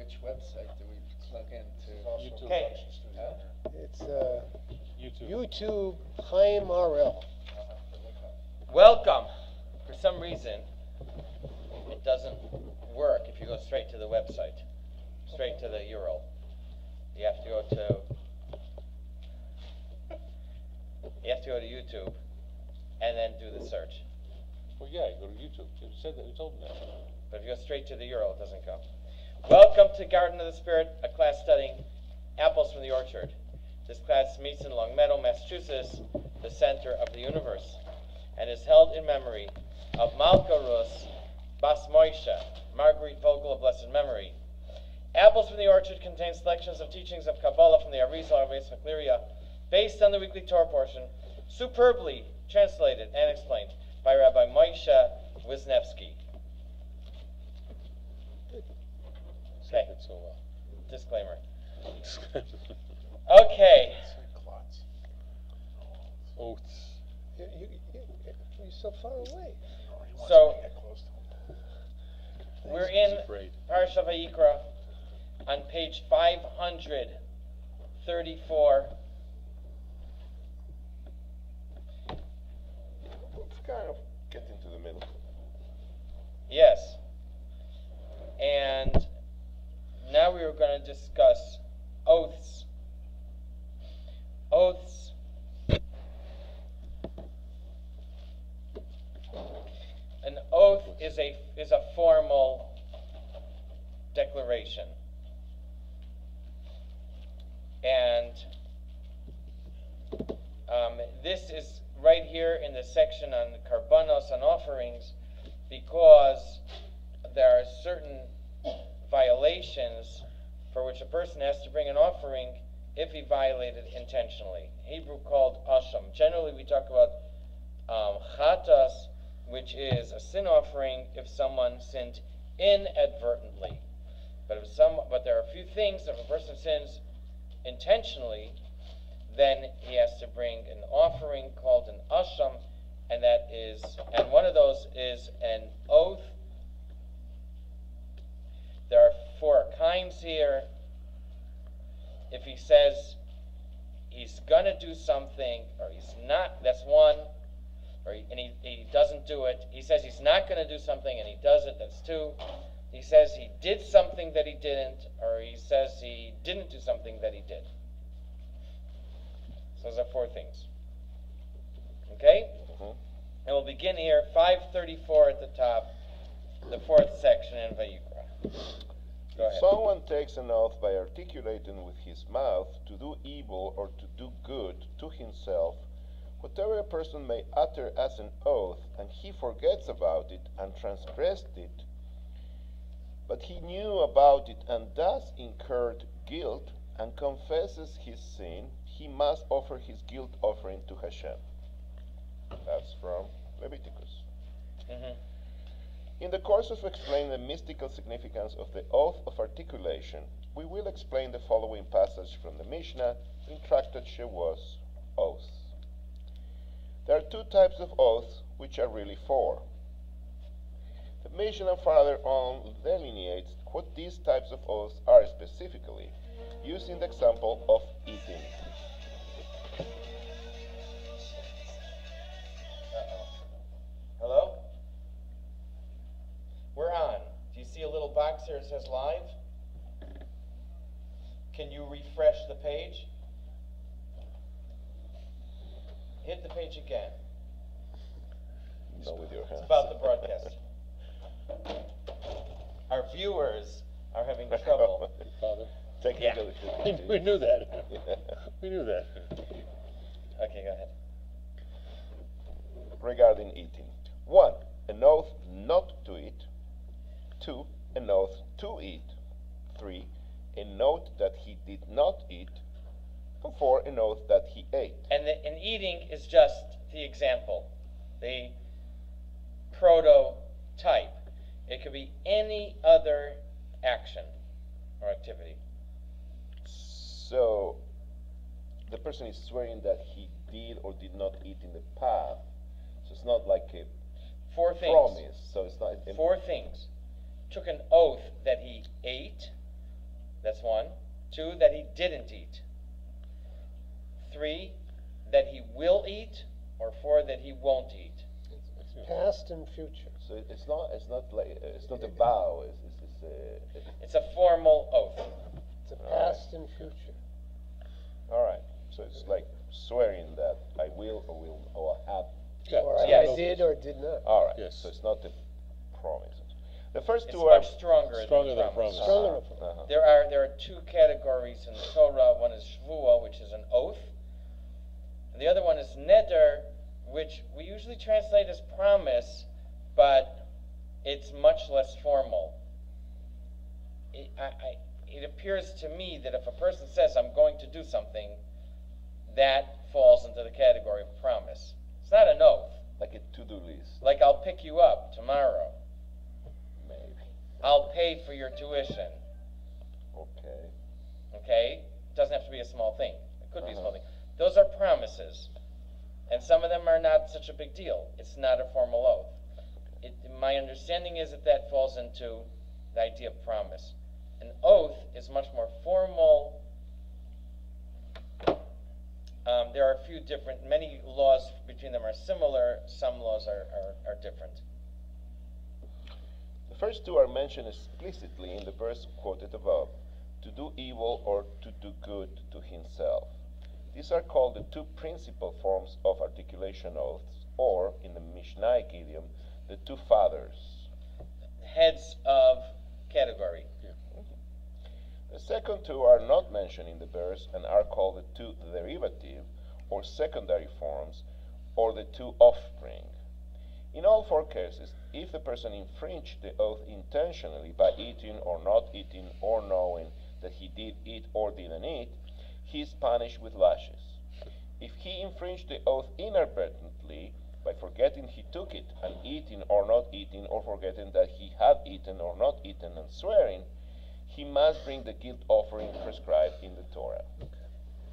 which website do we plug into? YouTube. Okay. It's YouTube. YouTube Chaim RL. Welcome. For some reason, it doesn't work if you go straight to the website, straight to the URL. You have to go to YouTube and then do the search. Well, yeah, you go to YouTube. You said that. You told me that. But if you go straight to the URL, it doesn't go. Welcome to Garden of the Spirit, a class studying apples from the orchard. This class meets in Longmeadow, Massachusetts, the center of the universe, and is held in memory of Malka Ruth, Bas Moshe, Margarete Vogel of blessed memory. Apples from the Orchard contains selections of teachings of Kabbala from the Arizal, based on the weekly Torah portion, superbly translated and explained by Rabbi Moshe Wisnefsky. Okay. So well. Disclaimer. Okay. Oaths. You're so far away. So we're He's in afraid. Parashat Vayikra on page 534. Let's kind of get into the middle. Yes. And now we are going to discuss oaths. Oaths. An oath is a formal declaration. And this is right here in the section on karbanos, on offerings, because there are certain violations for which a person has to bring an offering if he violated intentionally. Hebrew called asham. Generally we talk about chatas, which is a sin offering if someone sinned inadvertently. But there are a few things. If a person sins intentionally, then he has to bring an offering called an asham, and one of those is an oath. There are 4 kinds here. If he says he's going to do something, or he's not, that's one. And he doesn't do it. He says he's not going to do something and he does it, that's 2. He says he did something that he didn't, or he says he didn't do something that he did. So those are 4 things. Okay? And we'll begin here, 534 at the top, the 4th section in Vayikra. Go ahead. If someone takes an oath by articulating with his mouth to do evil or to do good to himself, whatever a person may utter as an oath, and he forgets about it and transgressed it, but he knew about it and thus incurred guilt and confesses his sin, he must offer his guilt offering to Hashem. That's from Leviticus. In the course of explaining the mystical significance of the oath of articulation, we will explain the following passage from the Mishnah in Tractate Shavuos, Oaths. There are 2 types of oaths, which are really 4. The Mishnah further on delineates what these types of oaths are specifically, using the example of eating. Hello? We're on. Do you see a little box here that says live? Can you refresh the page? Hit the page again. Not with your hands. It's about the broadcast. Our viewers are having trouble. Father. Technical We knew that. We knew that. Okay, go ahead. Regarding eating. 1. An oath not to eat. 2. An oath to eat. 3. A note that he did not eat. And 4. An oath that he ate. And eating is just the example, the prototype. It could be any other action or activity. So, the person is swearing that he did or did not eat in the past. So it's not like a 4 things. promise. So it's not 4 things. Took an oath that he ate, That's 1. 2, that he didn't eat. 3, that he will eat, or 4, that he won't eat. Past and future. So it's not like it's not a vow. It's a formal oath. It's a past and future. All right. So it's like swearing that I will or have. Yeah. Or I Yes. did or did not. All right. Yes. So it's not a promise. The first It's two are much stronger Stronger than than promise. promise. Stronger than Uh-huh. There are 2 categories in the Torah. One is shvuah, which is an oath, and the other one is neder, which we usually translate as promise, but it's much less formal. It appears to me that if a person says, I'm going to do something, that falls into the category of promise. It's not an oath. Like a to-do list, Like, I'll pick you up tomorrow. maybe. I'll pay for your tuition. Okay. Okay? It doesn't have to be a small thing. It could be a small Uh-huh. thing. Those are promises. And some of them are not such a big deal. It's not a formal oath. My understanding is that falls into the idea of promise. An oath is much more formal. There are a few many laws between them are similar. Some laws are different. The first two are mentioned explicitly in the verse quoted above, to do evil or to do good to himself. These are called the 2 principal forms of articulation oaths, or, in the Mishnaic idiom, the 2 fathers. Heads of category. The second 2 are not mentioned in the verse and are called the 2 derivative, or secondary forms, or the 2 offspring. In all 4 cases, if the person infringed the oath intentionally by eating or not eating or knowing that he did eat or didn't eat, he is punished with lashes. If he infringed the oath inadvertently by forgetting he took it and eating or not eating or forgetting that he had eaten or not eaten and swearing, he must bring the guilt offering prescribed in the Torah.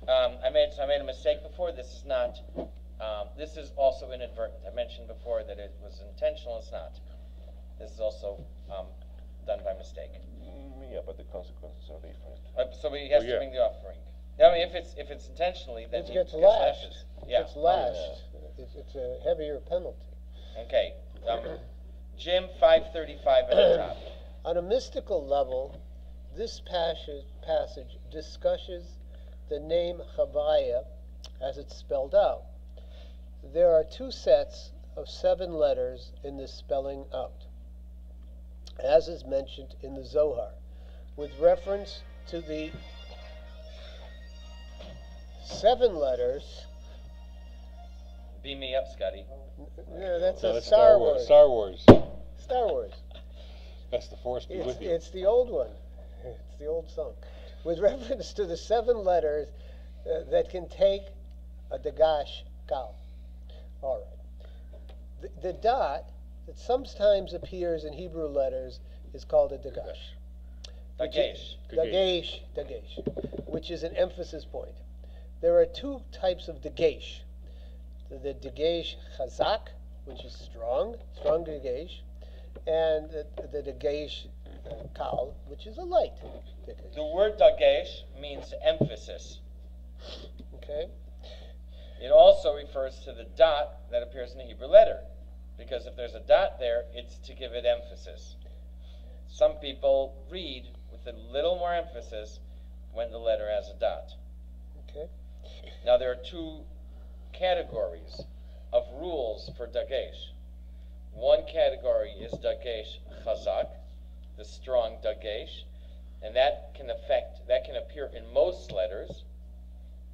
I made a mistake before. This is not. This is also inadvertent. I mentioned before that it was intentional. It's not. This is also done by mistake. Yeah, but the consequences are different. So he has Well, yeah. to bring the offering. I mean, if it's intentionally, then It he gets gets lashed. lashes. Yeah. It's lashed. It's a heavier penalty. Okay. Jim 535 at the top. On a mystical level, this passage discusses the name Havaya as it's spelled out. There are 2 sets of 7 letters in this spelling out, as is mentioned in the Zohar, with reference to the 7 letters. Beam me up, Scotty. No, that's No, a that's Star Wars. Star Wars. Star Wars. That's the Force be with you. It's the old one. It's the old song. With reference to the 7 letters that can take a dagash kal. All right. The dot that sometimes appears in Hebrew letters is called a dagash. Dagesh. Dagesh, which is an emphasis point. There are 2 types of dagesh. The dagesh chazak, which is strong dagesh, and the dagesh kal, which is a light dagesh. The word dagesh means emphasis. Okay? It also refers to the dot that appears in the Hebrew letter, because if there's a dot there, it's to give it emphasis. Some people read with a little more emphasis when the letter has a dot. Okay? Now there are 2 categories of rules for dagesh. One category is dagesh chazak, the strong dagesh, and that can appear in most letters.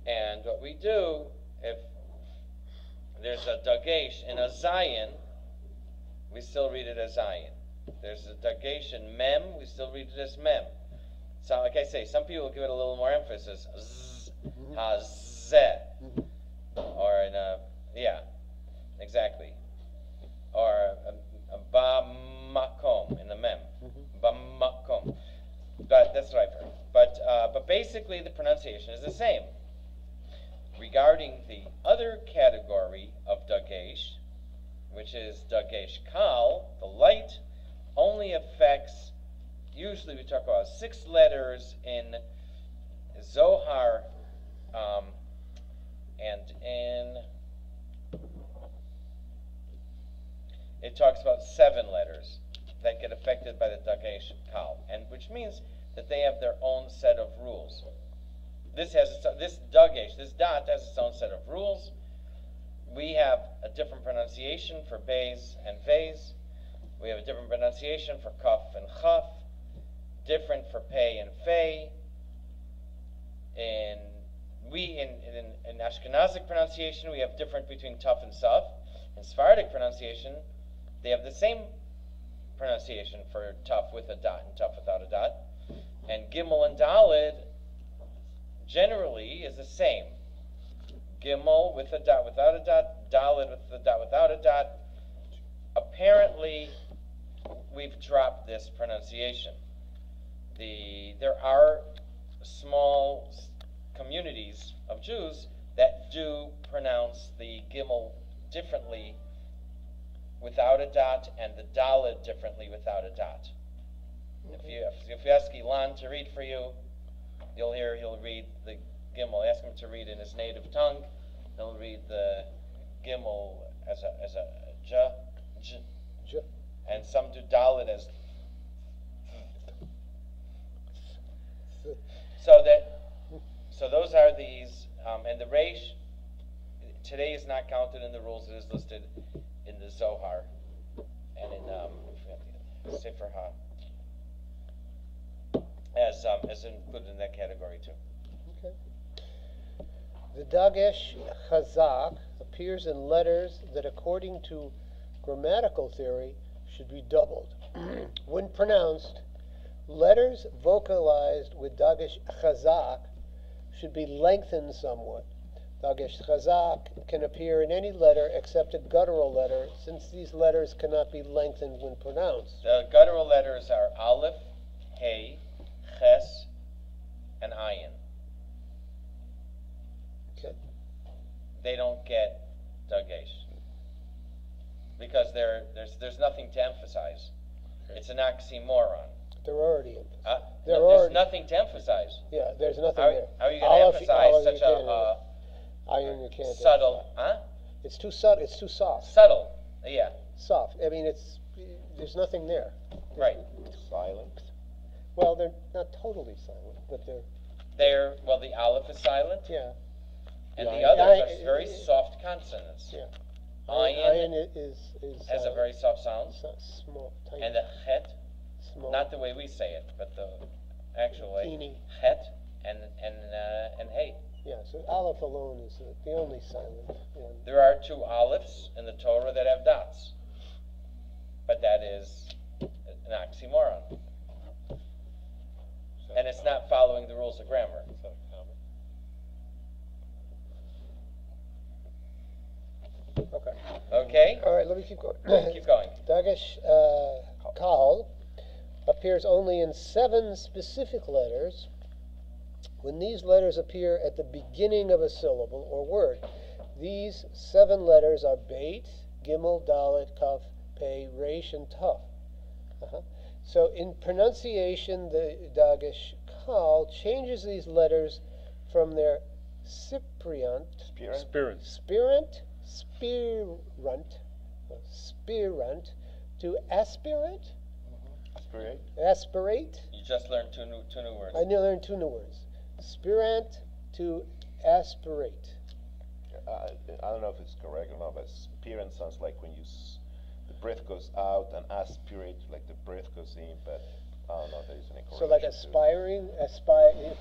And what we do, if there's a dagesh in a zayin, we still read it as zayin. There's a dagesh in mem, we still read it as mem. So, like I say, some people give it a little more emphasis. Z, hazeh. Or in a, yeah, exactly. Or a ba makom in the mem. Ba makom. But that's what I've heard. But basically the pronunciation is the same. Regarding the other category of dagesh, which is dagesh kal, the light, only affects usually we talk about 6 letters in Zohar, and in it talks about 7 letters that get affected by the Dagesh Kal, and which means that they have their own set of rules. This Dagesh, this dot has its own set of rules. We have a different pronunciation for Beis and Veis. We have a different pronunciation for Kaf and Chaf, different for Pei and Fei. In Ashkenazic pronunciation, we have different between Taf and Saf. In Sephardic pronunciation, they have the same pronunciation for Taf with a dot and Taf without a dot. And Gimel and Daled generally is the same. Gimel with a dot without a dot, Daled with a dot without a dot. Apparently, we've dropped this pronunciation. There are small communities of Jews that do pronounce the Gimel differently without a dot and the Daled differently without a dot. If you ask Ilan to read for you, you'll hear he'll read the Gimel. Ask him to read in his native tongue. He'll read the Gimel as a J, and some do Daled as. So those are these, and the Reish today is not counted in the rules. It is listed in the Zohar and in Sefer Ha as included in that category too. Okay. The Dagesh Chazak appears in letters that, according to grammatical theory, should be doubled. When pronounced, letters vocalized with Dagesh Chazak should be lengthened somewhat. Dagesh Chazak can appear in any letter except a guttural letter, since these letters cannot be lengthened when pronounced. The guttural letters are Aleph, Hey, Ches, and Ayin. Okay. They don't get Dagesh because there's nothing to emphasize. It's an oxymoron. They're already emphasized. There's nothing to emphasize. Yeah, there's nothing there. How are you going to emphasize such a Iron you can't subtle? It's too subtle. It's too soft. Subtle, yeah. Soft. I mean, there's nothing there. Right. Silent. Well, they're not totally silent, but they're. Well, the Aleph is silent. Yeah. And the others are very soft consonants. Yeah. Ayin has a silent. very soft sound. Small, tiny. And the Het, small. not the way we say it, but the actual way. Teeny. Het and Hey. Yeah, so Aleph alone is the only silent one. There are 2 Alephs in the Torah that have dots, but that is an oxymoron. And it's not following the rules of grammar. Okay. Okay? All right, let me keep going. Keep going. Dagesh Kal appears only in 7 specific letters. When these letters appear at the beginning of a syllable or word, these 7 letters are Beit, Gimel, Dalet, Kaf, Pei, Reish, and Taf. So in pronunciation, the Dagesh Kal changes these letters from their spirant to aspirant. Aspirate. You just learned two new words. I learned 2 new words. Spirant to aspirate. I don't know if it's correct or not, but spirant sounds like when the breath goes out, and aspirate like the breath goes in, but I don't know if there is any correlation. So like aspiring, expiring,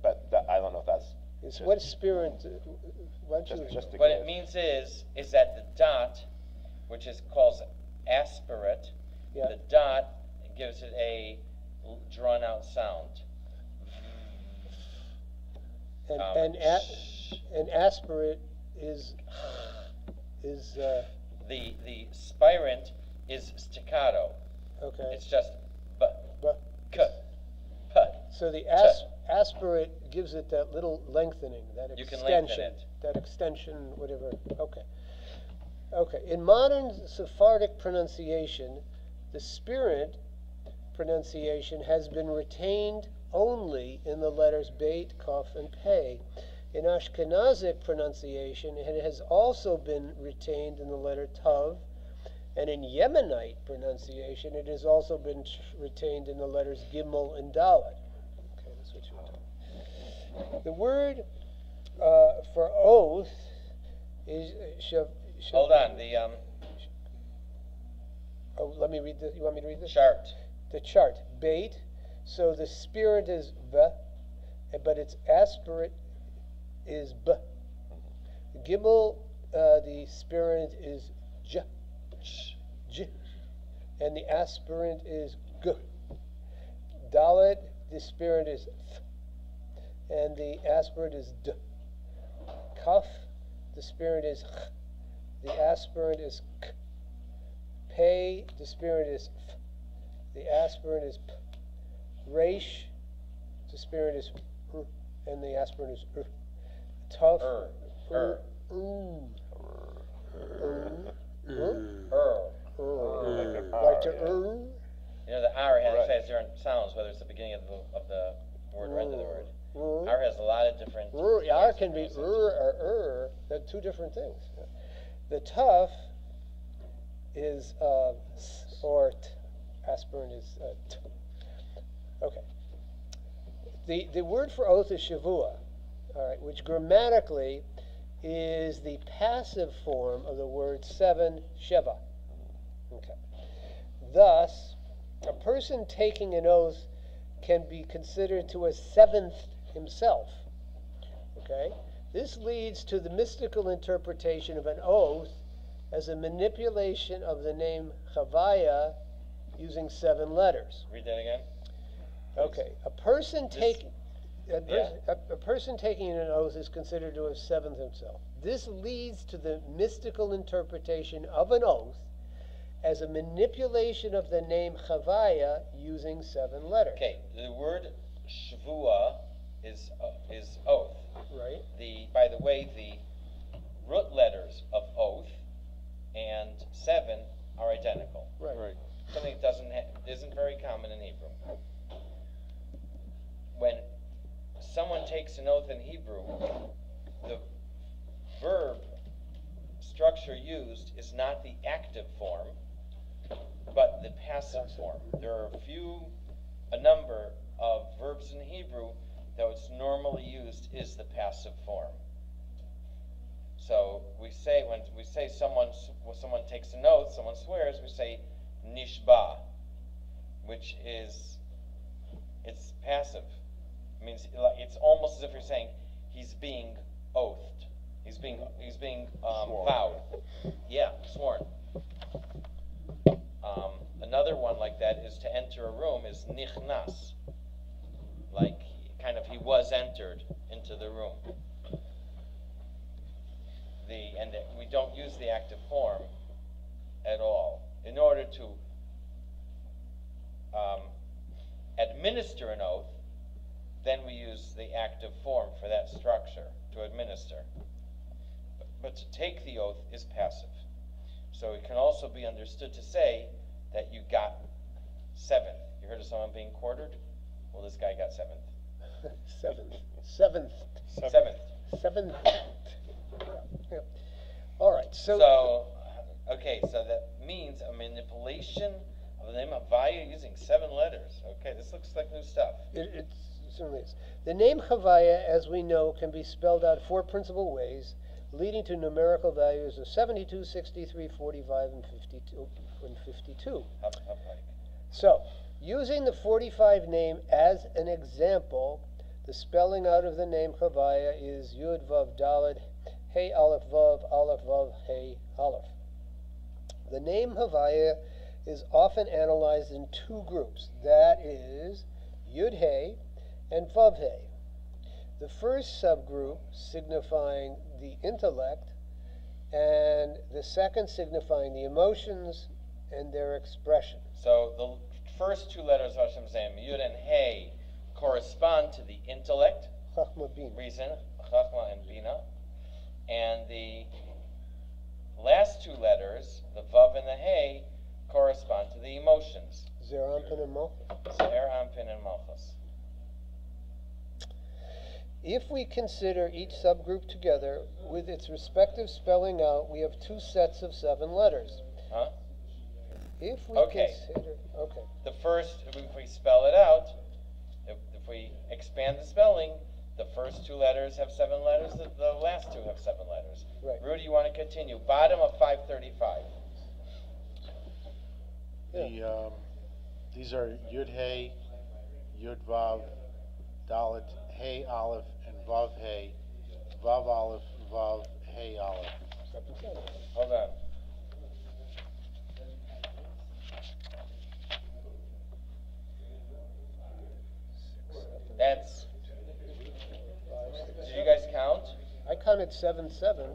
but I don't know if that's. What is spirant? What it means is that the dot, which is called aspirate, the dot gives it a drawn out sound. And aspirate is the spirant is staccato. Okay. It's just So the aspirate gives it that little lengthening, that you extension, can lengthen it. that extension, whatever. Okay. In modern Sephardic pronunciation, The spirit pronunciation has been retained only in the letters Beit, Kaf, and Pei. In Ashkenazic pronunciation, it has also been retained in the letter Tav, and in Yemenite pronunciation, it has also been retained in the letters Gimel and Dalet. Okay, that's what you're doing. The word for oath is Hold on. Oh, let me read this. You want me to read this? Chart. The chart. Beit. So the spirit is V, but its aspirate is B. Gimel, the spirit is J. J. And the aspirant is G. Dalet, the spirit is Th. And the aspirant is D. Kaf, the spirit is Ch. The aspirant is K. Pei, the spirit is F. The aspirant is P. Resh, the spirit is R. And the aspirant is R. Tough. Like to You know, the R has different sounds, whether it's the beginning of the word or end of the word. R has a lot of different. R can be or They're two different things. The tough is or t. Aspirant is t. Okay. The word for oath is shavua, all right, which grammatically is the passive form of the word seven, sheva. Okay. Thus, a person taking an oath can be considered to a seventh himself. Okay? This leads to the mystical interpretation of an oath as a manipulation of the name Chavaya using 7 letters. Read that again. Okay. A person taking an oath is considered to have seventh himself. This leads to the mystical interpretation of an oath as a manipulation of the name Chavaya using 7 letters. Okay, the word Shavua is oath. Right. By the way, the root letters of oath and 7 are identical. Right. Something that isn't very common in Hebrew. When someone takes an oath in Hebrew, the verb structure used is not the active form, but the passive form. There are a number of verbs in Hebrew that what's normally used is the passive form. So when someone takes an oath, someone swears, we say nishba, which is, it's passive. It means it's almost as if you're saying he's being oathed. He's being vowed. Yeah, sworn. Another one like that is to enter a room is nichnas, like kind of he was entered into the room. And we don't use the active form at all. In order to administer an oath, then we use the active form for that structure to administer. But to take the oath is passive. So it can also be understood to say that you got 7th. You heard of someone being quartered? Well, this guy got 7th. Seventh. Yeah. All right. So that means a manipulation of the name Havaya using 7 letters. Okay, this looks like new stuff. It certainly is. The name Havaya, as we know, can be spelled out 4 principal ways, leading to numerical values of 72, 63, 45, and 52. So, using the 45 name as an example, the spelling out of the name Chavaya is Yud Vav Daled, Hey Aleph Vav, Hey Aleph. The name Havaya is often analyzed in 2 groups. That is Yud Hey and Vav Hey. The first subgroup signifying the intellect, and the second signifying the emotions and their expression. So the first 2 letters of Hashem's name, Yud and Hey, correspond to the intellect, reason, Chachma and Bina, and the last 2 letters, the Vav and the Hey, correspond to the emotions. Zer Anpin and Malchus. Zer, Anpin, and Malchus. If we consider each subgroup together with its respective spelling out, we have two sets of 7 letters. Huh? If we Okay. consider, okay, The first, if we spell it out, if we expand the spelling, the first 2 letters have 7 letters, the last 2 have 7 letters. right. Rudy, you want to continue? Bottom of 535. These are Yud Hey, Yud Vav, Dalet, Hey Aleph, and Vav Hey, Vav Aleph, Vav Hey Aleph. Hold on. That's, did you guys count? I counted 7, 7.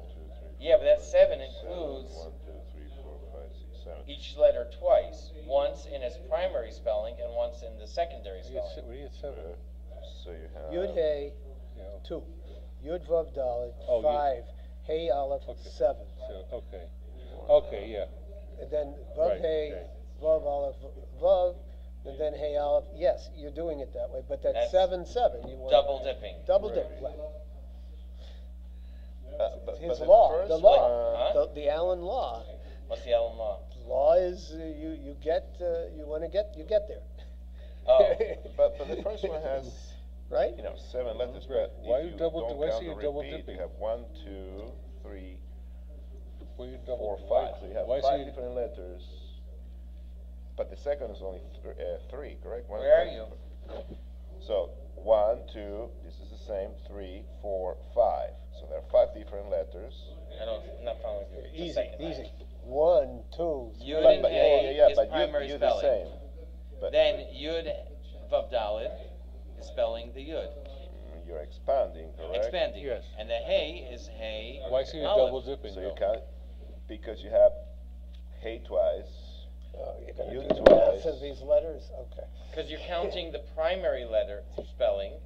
Yeah, but that 7 includes 1, 2, 3, 4, 5, 6, 7. each letter twice, once in its primary spelling and once in the secondary We get spelling. we get 7. So you have Yud Hey, Yeah. 2. Yud Vav Dalet, Oh, 5. Hey Aleph, Okay. 7. So, okay. Okay, yeah. And then Vav Right, Hey, okay. Vav Aleph, Vav, and then Hey Aleph. Yes, you're doing it that way, but that's That's 7, 7. You want Double dipping. double Right. dip. Right. but His the law, first the law, one- Huh? the Allen law. What's the Allen law? Law is you get you want to get you get there. Oh. But the first one has, right? 7 letters. Right. But Why if you you double- don't why count say the you're double repeat, dipping? you have 1, 2, 3, Well, you 4, double 5. So you have why 5 say different letters. But the second is only 3, correct? One Where are is- you? So 1, 2. This is the same. 3, 4, 5. So there are 5 different letters. I'm not following you. Just a Easy, second. easy. 1, 2, 3. Yud But, and but Hey yeah, is but primary you the spelling. same. But Then Yud Vav Dalet is spelling the Yud. you're expanding, correct? Expanding. Yes. And the Hey is Hey. why say you're Aleph. double dipping? So you though? can't, because you have hey twice. Oh, you're gonna You do the twice. math of these letters. Okay. Because you're counting the primary letter spelling,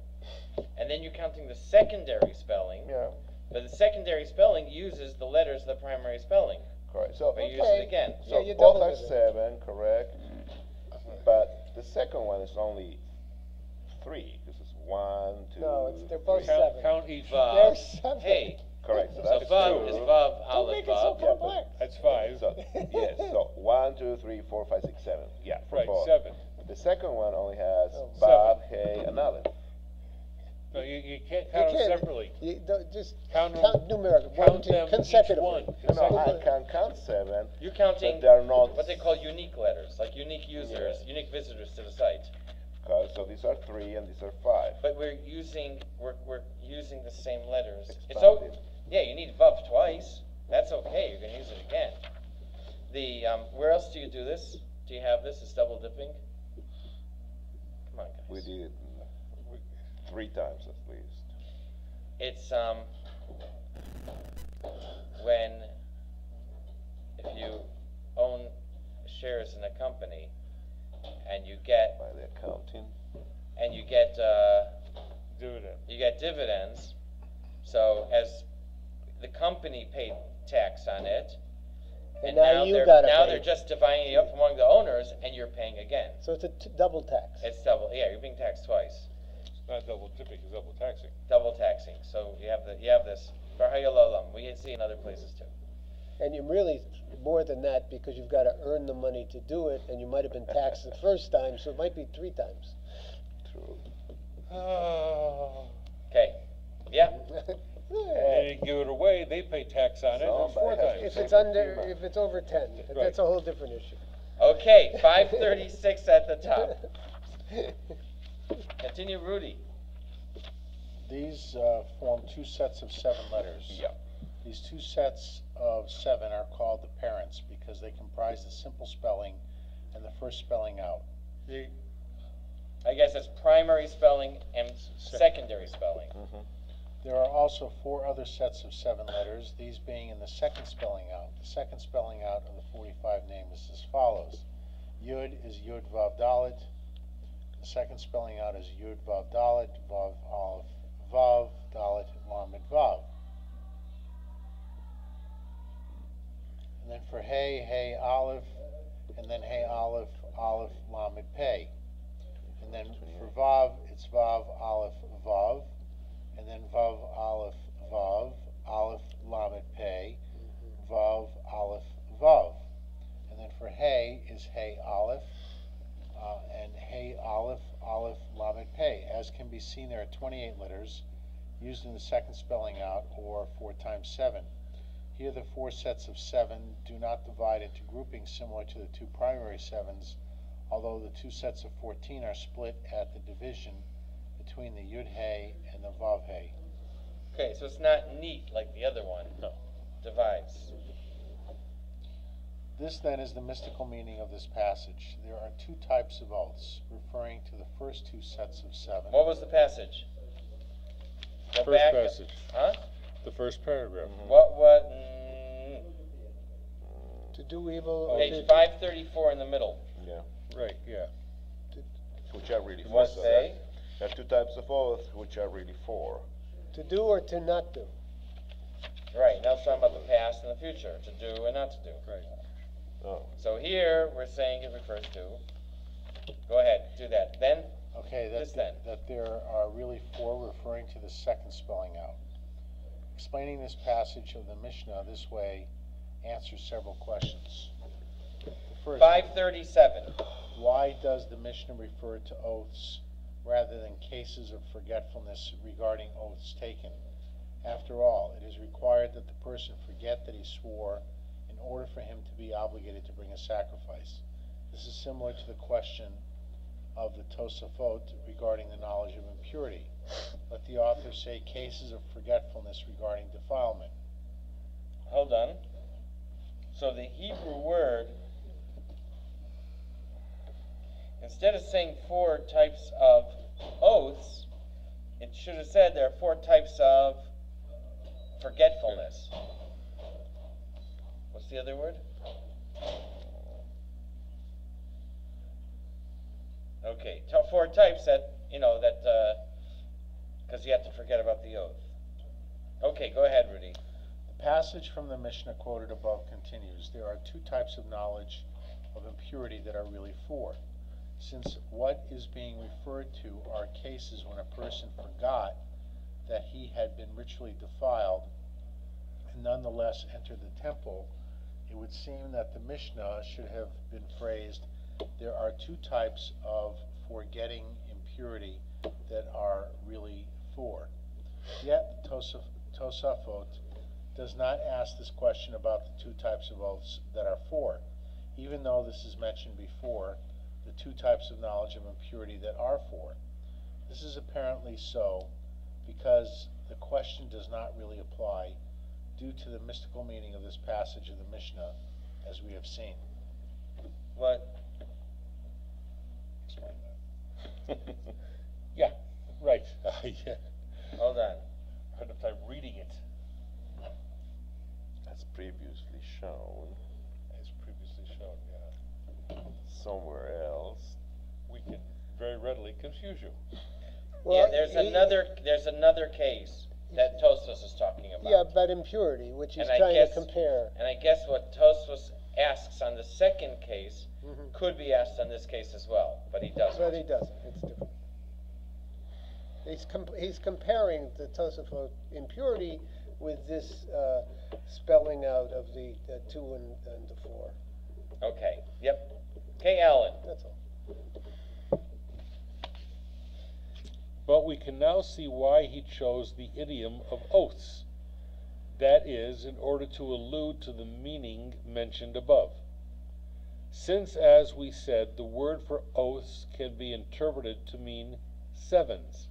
and then you're counting the secondary spelling. Yeah, But the secondary spelling uses the letters of the primary spelling. correct. So, But use Okay. it again. so Yeah, you both double are dip it. 7, correct? But the second one is only 3. This is 1, 2. No, they're both 3. Count, 7. count each. Vav. There's 7. Hey. Correct. So So that's Vav 2. is Vav, Don't Aleph, make it so Vav. Yeah, but- complex. That's 5. So yes. So 1, 2, 3, 4, 5, 6, 7. Yeah, for Right, both. 7. The second one only has Oh. Vav, Hey, and Aleph. No, you can't You count them can't- separately. You don't, just Count count, them- numerically. count 1, 2, them each consecutively. one. No, I can count 7, You're but counting they're not. what they call unique letters, like unique users, unique visitors to the site. So these are 3 and these are 5. But we're using the same letters. It's Expounded. yeah, you need Vav twice. That's okay. You're gonna use it again. The where else do you do this? Do you have this? It's double dipping. Come on, guys. We did it 3 times at least. It's when if you own shares in a company and you get By the accounting. Dividend. dividends. So as the company paid tax on it, And now you gotta pay. they're just dividing it up among the owners, and you're paying again. So it's a double tax. It's double. Yeah, you're being taxed twice. It's not double dipping, it's double taxing. Double taxing. So you have this. We see in other places too. And you really, more than that, because you've got to earn the money to do it, and you might have been taxed the first time, so it might be 3 times. True. Okay. Yeah. They didn't give it away, they pay tax on it, it's 4 times. If it's under, if it's over 10, that's a whole different issue. Okay. 536 at the top. Continue, Rudy. These form 2 sets of 7 letters. Yeah. These 2 sets of 7 are called the parents because they comprise the simple spelling and the first spelling out. I guess it's primary spelling and secondary spelling. There are also 4 other sets of 7 letters, these being in the second spelling out. The second spelling out of the 45 name is as follows. Yud is Yud Vav Dalet. The second spelling out is Yud Vav Dalet, Vav Aleph Vav, Dalet, Lamed Vav. And then for Hey, Hey Aleph, and then Hey Aleph, Aleph, Lamed, Pei. And then for Vav, it's Vav, Aleph, Vav, and then Vav, Aleph, Vav, Aleph, Lamed, Pei, Vav, Aleph, Vav. And then for Hey is Hey Aleph, and Hey Aleph, Aleph, Lamed, Pei. As can be seen, there are 28 letters used in the second spelling out, or 4 times 7. Here the 4 sets of 7 do not divide into groupings similar to the 2 primary 7s, although the 2 sets of 14 are split at the division between the Yud Hey and the Vav Hey. Okay, so it's not neat like the other one. No. Divides. This then is the mystical meaning of this passage. There are 2 types of oaths, referring to the first 2 sets of 7. What was the passage? Go First back. passage. Huh? The first paragraph. What? To do evil. Page 534 in the middle. Yeah. Right, yeah. Which are really 4. What So say? there are 2 types of oath, which are really 4. To do or to not do. Right, now it's talking about the past and the future. To do and not to do. Right. Oh. So here, we're saying it refers to. Go ahead, do that. Then, Okay, This then. that there are really 4 referring to the second spelling out. Explaining this passage of the Mishnah this way answers several questions. The first, 537. why does the Mishnah refer to oaths rather than cases of forgetfulness regarding oaths taken? After all, it is required that the person forget that he swore in order for him to be obligated to bring a sacrifice. This is similar to the question of the Tosafot regarding the knowledge of impurity. Let the author say cases of forgetfulness regarding defilement. Hold on. So the Hebrew word, instead of saying 4 types of oaths, it should have said there are 4 types of forgetfulness. What's the other word? Okay, 4 types that, because you have to forget about the oath. Okay, go ahead, Rudy. The passage from the Mishnah quoted above continues. There are 2 types of knowledge of impurity that are really 4. Since what is being referred to are cases when a person forgot that he had been ritually defiled and nonetheless entered the temple, it would seem that the Mishnah should have been phrased, there are 2 types of forgetting impurity that are really 4. Yet Tosafot does not ask this question about the 2 types of oaths that are 4. Even though this is mentioned before, the 2 types of knowledge of impurity that are 4. This is apparently so because the question does not really apply due to the mystical meaning of this passage of the Mishnah, as we have seen. What? Yeah, right. Yeah. Hold on. I had enough time reading it. As previously shown As previously shown, yeah. somewhere else. We can very readily confuse you. Yeah, there's another case that Tosfos is talking about. Yeah, about impurity, which he's And I trying guess- to compare. And I guess what Tosfos asks on the second case Mhm. could be asked on this case as well, but he doesn't. But he doesn't. It's different. He's comparing the Tosafot impurity with this spelling out of the 2 and the 4. Okay, yep. Okay, Alan. That's all. But we can now see why he chose the idiom of oaths. That is, in order to allude to the meaning mentioned above. Since, as we said, the word for oaths can be interpreted to mean 7s.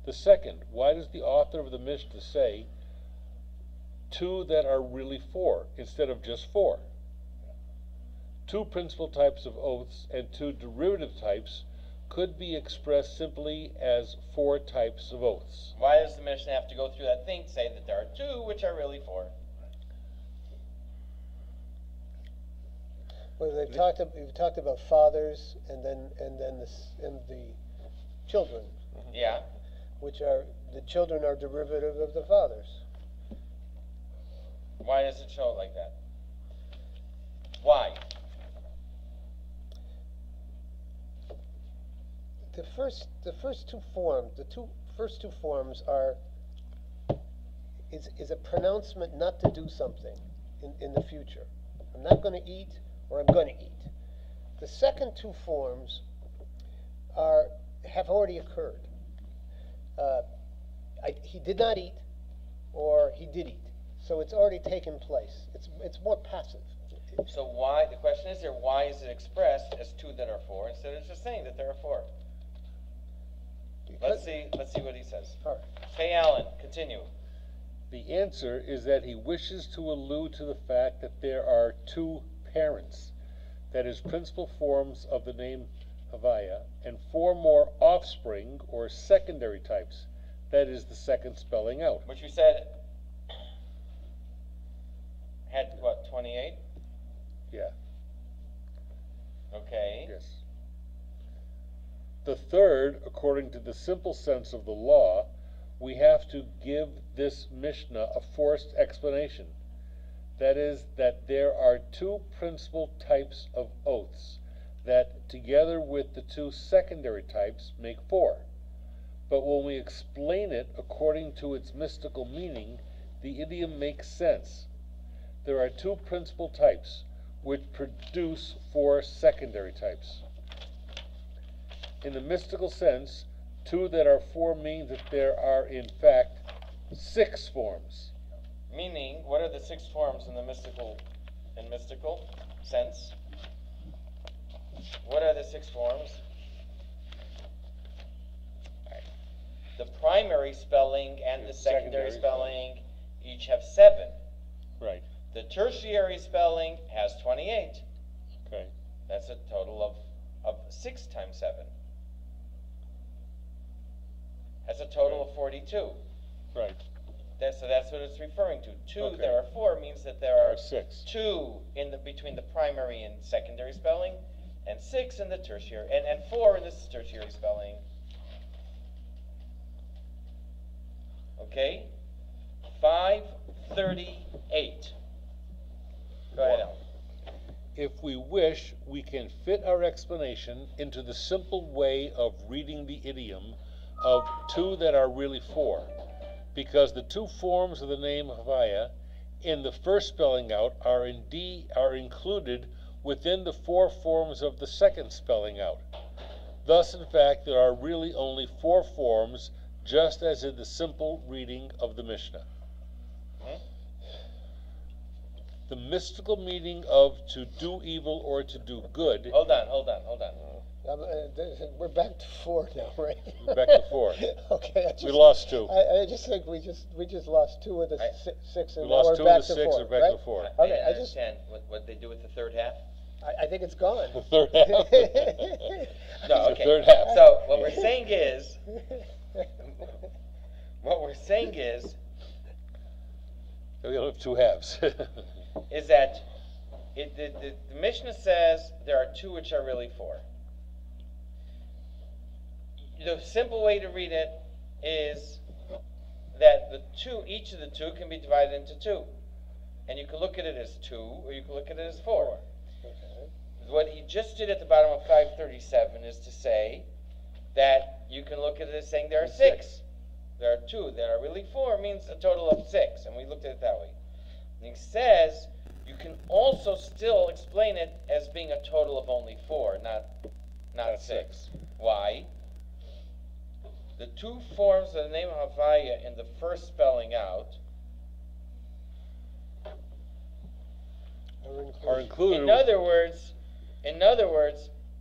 The second, why does the author of the Mishnah say 2 that are really 4 instead of just 4? 2 principal types of oaths and 2 derivative types could be expressed simply as 4 types of oaths. Why does the Mishnah have to go through that thing, say that there are 2, which are really 4? Well, we've talked about fathers and the children, Yeah. which are the children are derivative of the fathers. Why does it show it like that? Why? the first two forms, first two forms is a pronouncement not to do something in the future. I'm not going to eat, or I'm going to eat. The second two forms have already occurred. He did not eat, or he did eat. So it's already taken place. It's more passive. So why, the question is here, why is it expressed as two that are four instead of just saying that there are four? Let's see what he says. All right. Hey, Alan, continue. The answer is that he wishes to allude to the fact that there are two parents, that is, principal forms of the name Havaya, and four more offspring, or secondary types, that is, the second spelling out. Which you said had, what, 28? Yeah. Okay. Yes. The third, according to the simple sense of the law, we have to give this Mishnah a forced explanation. That is, that there are two principal types of oaths that, together with the two secondary types, make four. But when we explain it according to its mystical meaning, the idiom makes sense. There are two principal types, which produce four secondary types. In the mystical sense, two that are four means that there are, in fact, six forms. Meaning, what are the six forms in the mystical sense? What are the six forms? The primary spelling and the secondary spelling each have 7. Right. The tertiary spelling has 28. Okay. That's a total of 6 times 7. That's a total of 42. Right. So that's what it's referring to. 2, Okay. there are 4 means that there are 6. 2 between the primary and secondary spelling, and 6 in the tertiary, and 4 in this tertiary spelling. Okay? 538. Go ahead, Al. If we wish, we can fit our explanation into the simple way of reading the idiom of two that are really four, because the two forms of the name Havaya in the first spelling out are included within the 4 forms of the second spelling out. Thus, in fact, there are really only 4 forms, just as in the simple reading of the Mishnah. The mystical meaning of to do evil or to do good. Hold on. We're back to 4 now, right? We're back to 4. Okay. We lost 2. I just think we just lost 2 of the 6, and We now lost we're 2 back of the to 6, 4. we're back right? to 4. I Okay, didn't I just understand what they do with the third half. I think it's gone. The third half. No, The okay. third half. So what we're saying is, We only have 2 halves. is that the Mishnah says there are 2 which are really 4. The simple way to read it is that each of the 2 can be divided into 2. And you can look at it as 2, or you can look at it as 4. Okay. What he just did at the bottom of 537 is to say that you can look at it as saying there are 6. There are 2 that are really 4 means a total of 6, and we looked at it that way. And he says you can also still explain it as being a total of only 4, not 6. Why? The 2 forms of the name of Havaya in the first spelling out are included. In other words,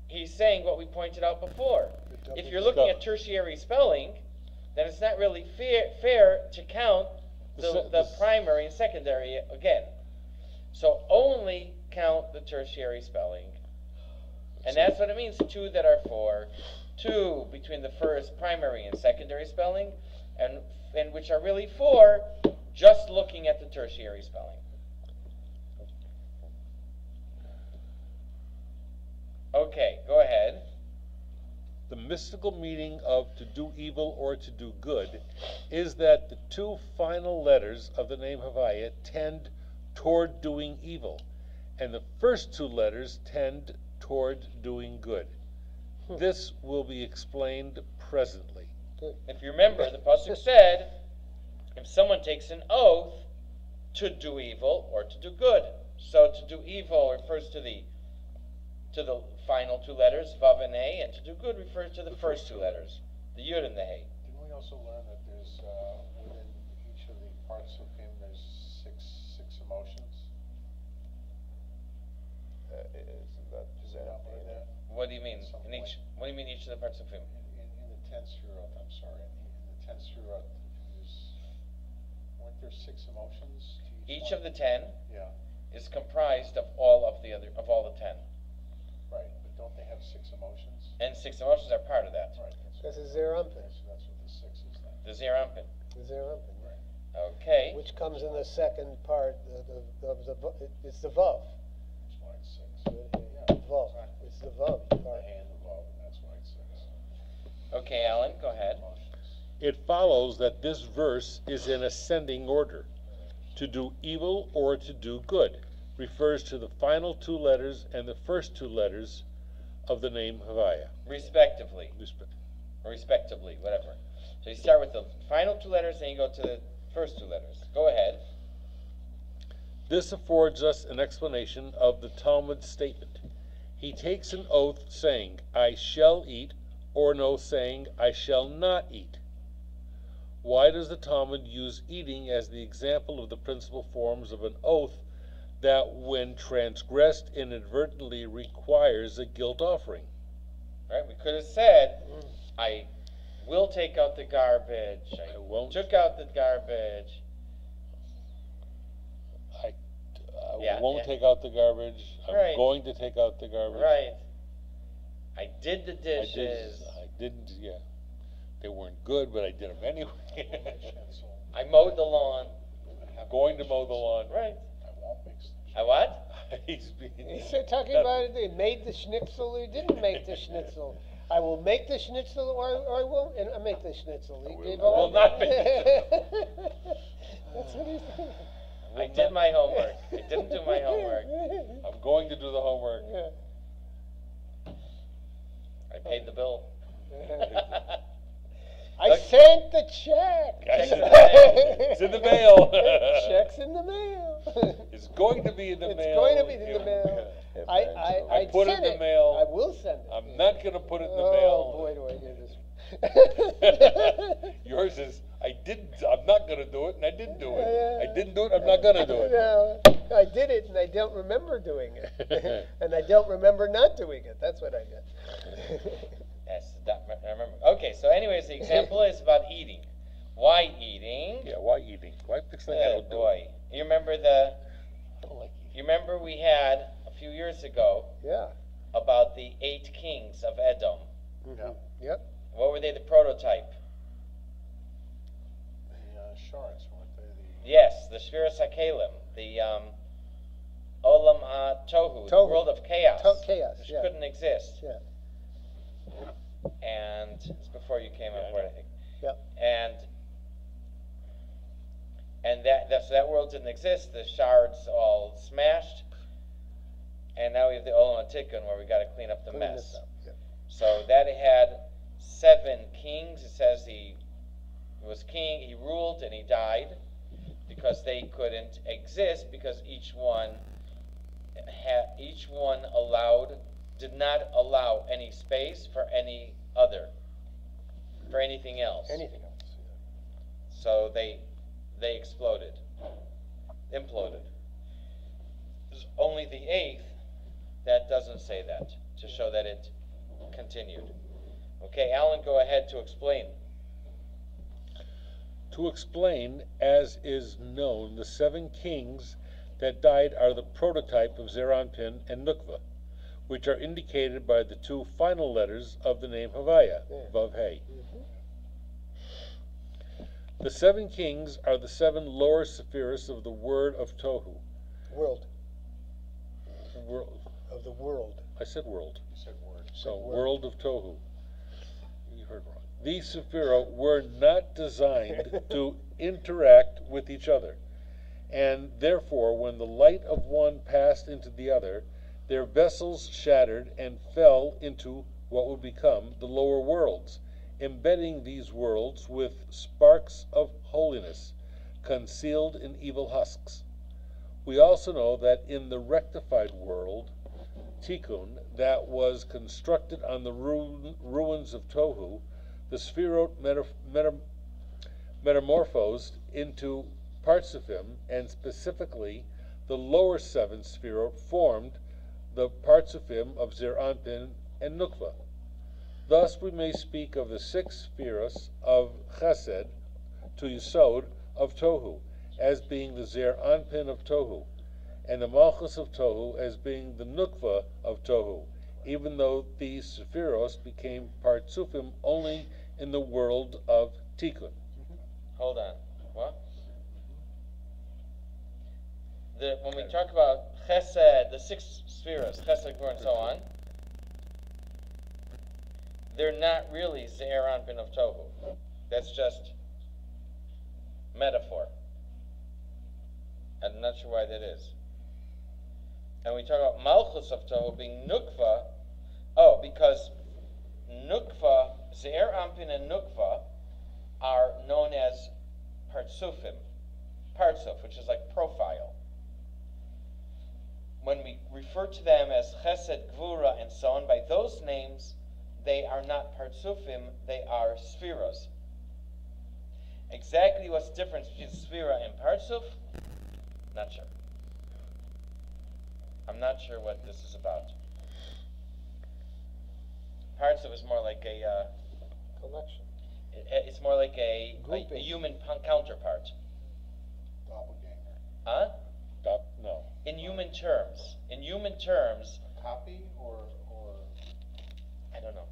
he's saying what we pointed out before. If you're looking at tertiary spelling, then it's not really fair to count the primary and secondary again. So only count the tertiary spelling. And that's what it means, 2 that are 4. 2 between the first primary and secondary spelling, and which are really 4 just looking at the tertiary spelling. Okay, go ahead. The mystical meaning of to do evil or to do good is that the 2 final letters of the name Havaya tend toward doing evil, and the first 2 letters tend toward doing good. This will be explained presently. If you remember, the pasuk said, if someone takes an oath to do evil or to do good. So to do evil refers to the final two letters, Vav and Hey, and to do good refers to the first two letters, the Yud and the Hey. Didn't we also learn that there's, within each of the parts of him, there's six emotions? Isn't that Is that not like that? What do you mean? Some In each? point. What do you mean each of the parts of him? In the 10th Sfirot, I'm sorry, in the 10th Sfirot, weren't there 6 emotions to Each one? of the 10 Yeah, is comprised of all the 10, right, but don't they have 6 emotions? and 6 emotions are part of that. Right, This is Zerampin. that's what the 6 is then. The Zerampin. The Zerampin, Okay. which comes in the second part it's the Vav. That's why it's 6. Vav. It's the Vav The part. hand involved, and that's why it's 6. Okay, Alan, go ahead. Emotions. It follows that this verse is in ascending order. To do evil or to do good refers to the final 2 letters and the first 2 letters of the name Havaya. Respectively. Or respectively, whatever. So you start with the final 2 letters, then you go to the first 2 letters. Go ahead. This affords us an explanation of the Talmud's statement. He takes an oath saying, I shall eat, or an oath saying, I shall not eat. Why does the Talmud use eating as the example of the principal forms of an oath that, when transgressed inadvertently, requires a guilt offering? Right? We could have said, I will take out the garbage. I won't. took out the garbage. I Yeah, won't yeah. take out the garbage. I'm Right. going to take out the garbage. Right. I did the dishes. I didn't, yeah. They weren't good, but I did them anyway. I mowed the lawn. I'm going to mow the lawn. Right. I won't mix them. I what? He's being... He's talking about it. He made the schnitzel. He didn't make the schnitzel. I will make the schnitzel, or I won't make the schnitzel. He gave I will all- not make the That's what he's saying. I did my homework. I didn't do my homework. I'm going to do the homework. Yeah. I paid the bill. I sent the check. Check's in the mail. It's in the mail. Check's in the mail. It's going to be in the It's mail. going to be in the mail. I put it in sent the mail. I will send it. I'm not going to put it in the Oh mail. boy, do I hear this. Yours is, I'm not going to do it, and I didn't do it. Yeah. I didn't do it, I'm not going to do it. No, I did it, and I don't remember doing it. And I don't remember not doing it. That's what I did. Yes, I remember. Okay, so anyways, the example is about eating. Why eating? Yeah, why eating? Why fix that Oh out? boy. You remember I don't like eating. you remember we had a few years ago Yeah. about the 8 kings of Edom. Mhm. Yep. What were they the prototype? The shards, weren't they? Yes, the Shviras HaKelim, the Olam HaTohu, the Tohu. world of chaos, Chaos, which yeah. couldn't exist. Yeah. And it's before you came on board, I think. Yep. And that world didn't exist. The shards all smashed, and now we have the Olam HaTikkun, where we got to clean up the Clean mess. this up, yeah. So that had 7 kings. It says he was king. He ruled and he died because they couldn't exist because each one did not allow any space for any other, for anything else. Anything else? So they exploded, imploded. There's only the 8th that doesn't say that, to show that it continued. Okay, Alan, go ahead to explain. To explain, as is known, the 7 kings that died are the prototype of Zeranpin and Nukva, which are indicated by the 2 final letters of the name Havaya, Yeah. Vav Hey. Mhm. The 7 kings are the 7 lower sephiros of the word of Tohu. World. World. Of the world. I said world. You said word. So, word. world of Tohu. You heard wrong. These sephira were not designed to interact with each other, and therefore, when the light of one passed into the other, their vessels shattered and fell into what would become the lower worlds, embedding these worlds with sparks of holiness, concealed in evil husks. We also know that in the rectified world, Tikkun, that was constructed on the ruins of Tohu, the Sphirot metamorphosed into Partsufim, and specifically the lower seven Sphirot formed the Partsufim of Zer Anpin and Nukva. Thus we may speak of the six Spheros of Chesed to Yisod of Tohu as being the Zer Anpin of Tohu, and the Malchus of Tohu as being the Nukva of Tohu, even though these Sephiros became Partsufim only in the world of Tikkun. Hold on. What? When we talk about Chesed, the six spheres, Chesed, Gvur, and so on, they're not really Ze'er Anpin of Tohu. That's just metaphor. I'm not sure why that is. And we talk about Malchus of Tohu being Nukva. Oh, because Nukva, Ze'er Anpin and Nukva are known as Partsufim. Partsuf, which is like profile. When we refer to them as Chesed, Gvura, and so on, by those names, they are not Partsufim, they are Spheros. Exactly what's the difference between Sphira and Partsuf? Not sure. I'm not sure what this is about. Partsuf is more like a Collection. It's more like a human counterpart. Doppelganger. Huh? No. In human terms. In human terms, Copy or I don't know.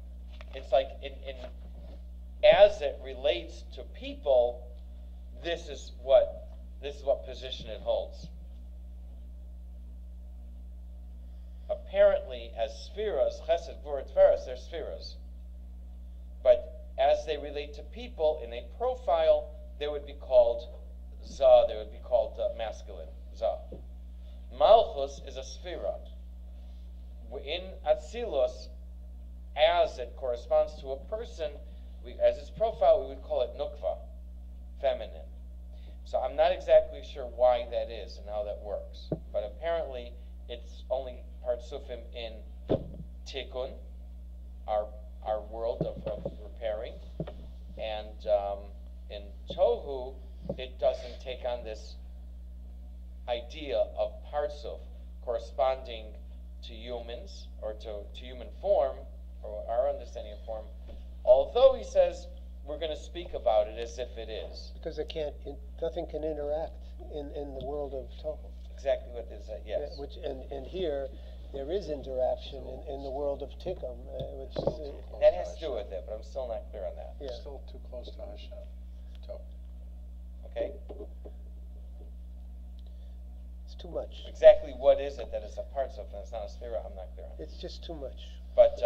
It's like as it relates to people, this is what position it holds. Apparently, as spheros, chesed, gvur, tferes, they're spheros. But as they relate to people in a profile, they would be called za, they would be called masculine, za. Malchus is a sphera. In Atzilus, as it corresponds to a person, as its profile, we would call it nukva, feminine. So I'm not exactly sure why that is and how that works. But apparently, it's only partsufim in Tikkun, our world of repairing. And in Tohu, it doesn't take on this idea of partsuf corresponding to humans or to human form, or our understanding of form, although he says we're going to speak about it as if it is. Because nothing can interact in the world of Tohu. Exactly what is that, yes. Yeah, and here, there is interaction in the world of Tikkun, which is... that has to do with it, but I'm still not clear on that. Yeah. Still too close to Hashem. Okay? It's too much. Exactly what is it that is a parts of and it's not a sphere, I'm not clear on. It's just too much. But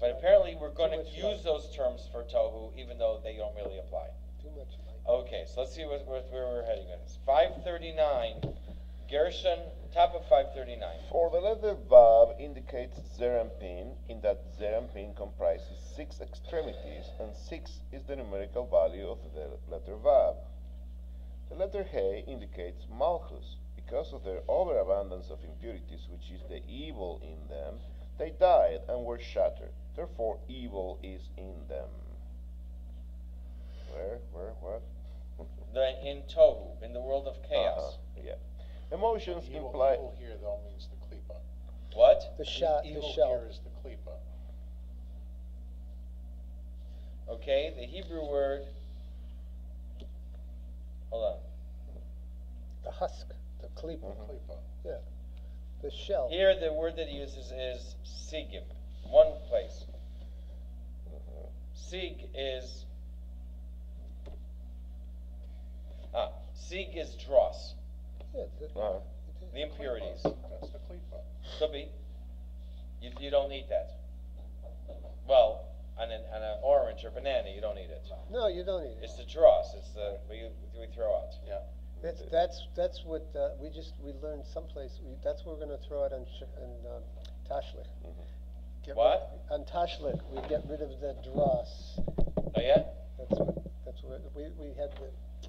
apparently we're going to use those terms for Tohu, even though they don't really apply. Too much light. Okay, so let's see where we're heading with this. 539, Gershon, top of 539. For the letter Vav indicates Zerampin, in that Zerampin comprises 6 extremities, and 6 is the numerical value of the letter Vav. The letter He indicates Malchus. Because of their overabundance of impurities, which is the evil in them, they died and were shattered. Therefore, evil is in them. What? In Tohu, in the world of chaos. Yeah. Emotions Evil, imply... evil here, though, means the klipa. What? The Evil shell. here is the klipa. Okay, the Hebrew word. Hold on. The husk, the klipa. Klipa. Yeah. The shell. Here, the word that he uses is sigim. One place. Sig is. Sig is dross. Yeah, The impurities. That's the klipa. Could be. You don't eat that. Well, on an orange or banana, you don't eat it. No, you don't eat it. It's the dross. It's the we throw out. Yeah. That's what we learned someplace. That's what we're going to throw out Tashlich. What? On Tashlich, we get rid of the dross. Oh yeah? That's what we had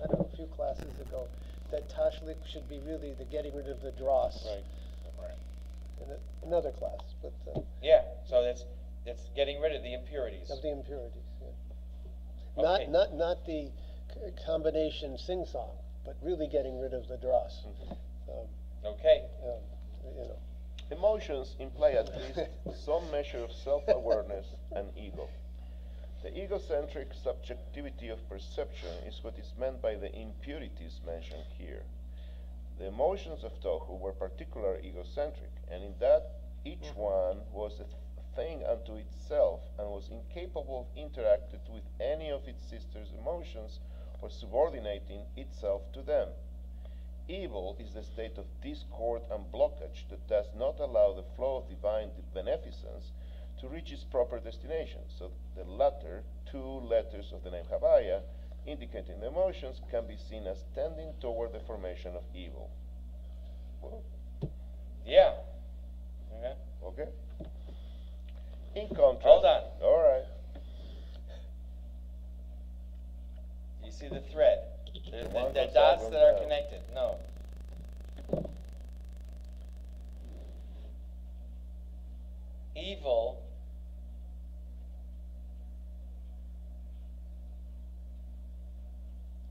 I don't know, a few classes ago, that Tashlich should be really the getting rid of the dross. Right. In another class, but Yeah, so that's getting rid of the impurities. of the impurities. Yeah. Okay. Not the combination sing-song, but really getting rid of the dross. Okay. You know. Emotions imply at least some measure of self-awareness and ego. The egocentric subjectivity of perception is what is meant by the impurities mentioned here. The emotions of Tohu were particularly egocentric, and in that each one was a thing unto itself and was incapable of interacting with any of its sister's emotions or subordinating itself to them. Evil is the state of discord and blockage that does not allow the flow of divine beneficence to reach its proper destination. So the latter two letters of the name Havaya, indicating the emotions, can be seen as tending toward the formation of evil. Yeah. Okay. Okay? In contrast... Hold on. All right. You see the thread? one The goes dots up that are and down. connected. No.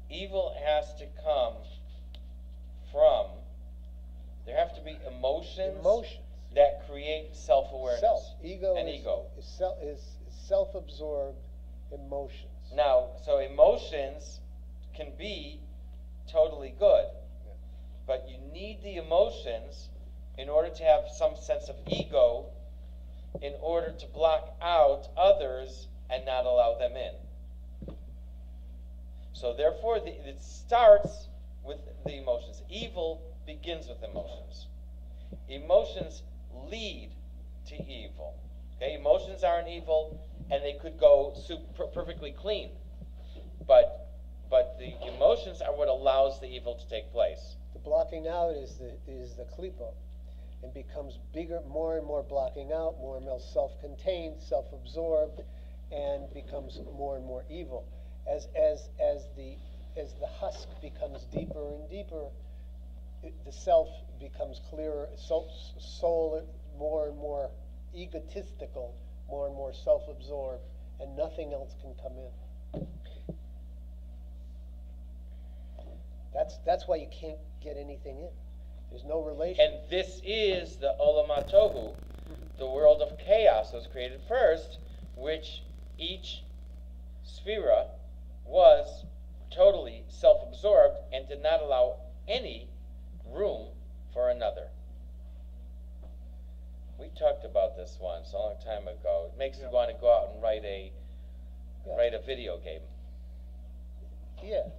Evil has to come from, there have to be emotions that create self-awareness. Ego and is, ego. is self-absorbed emotions. Now, so emotions can be totally good, but you need the emotions in order to have some sense of ego, in order to block out others and not allow them in. So therefore, it starts with the emotions. Evil begins with emotions. Emotions lead to evil. Okay, emotions aren't evil, and they could go perfectly clean, but the emotions are what allows the evil to take place. The blocking out is the klipo, and becomes bigger, more and more blocking out, more and more self-contained, self-absorbed, and becomes more and more evil. As the husk becomes deeper and deeper, the self becomes clearer. Soul more and more egotistical, more and more self-absorbed, and nothing else can come in. That's why you can't get anything in. There's no relation. And this is the Olam HaTohu, the world of chaos that was created first, which each sphera was totally self-absorbed and did not allow any room for another. We talked about this once a long time ago. It makes you want to go out and write a video game. Yeah,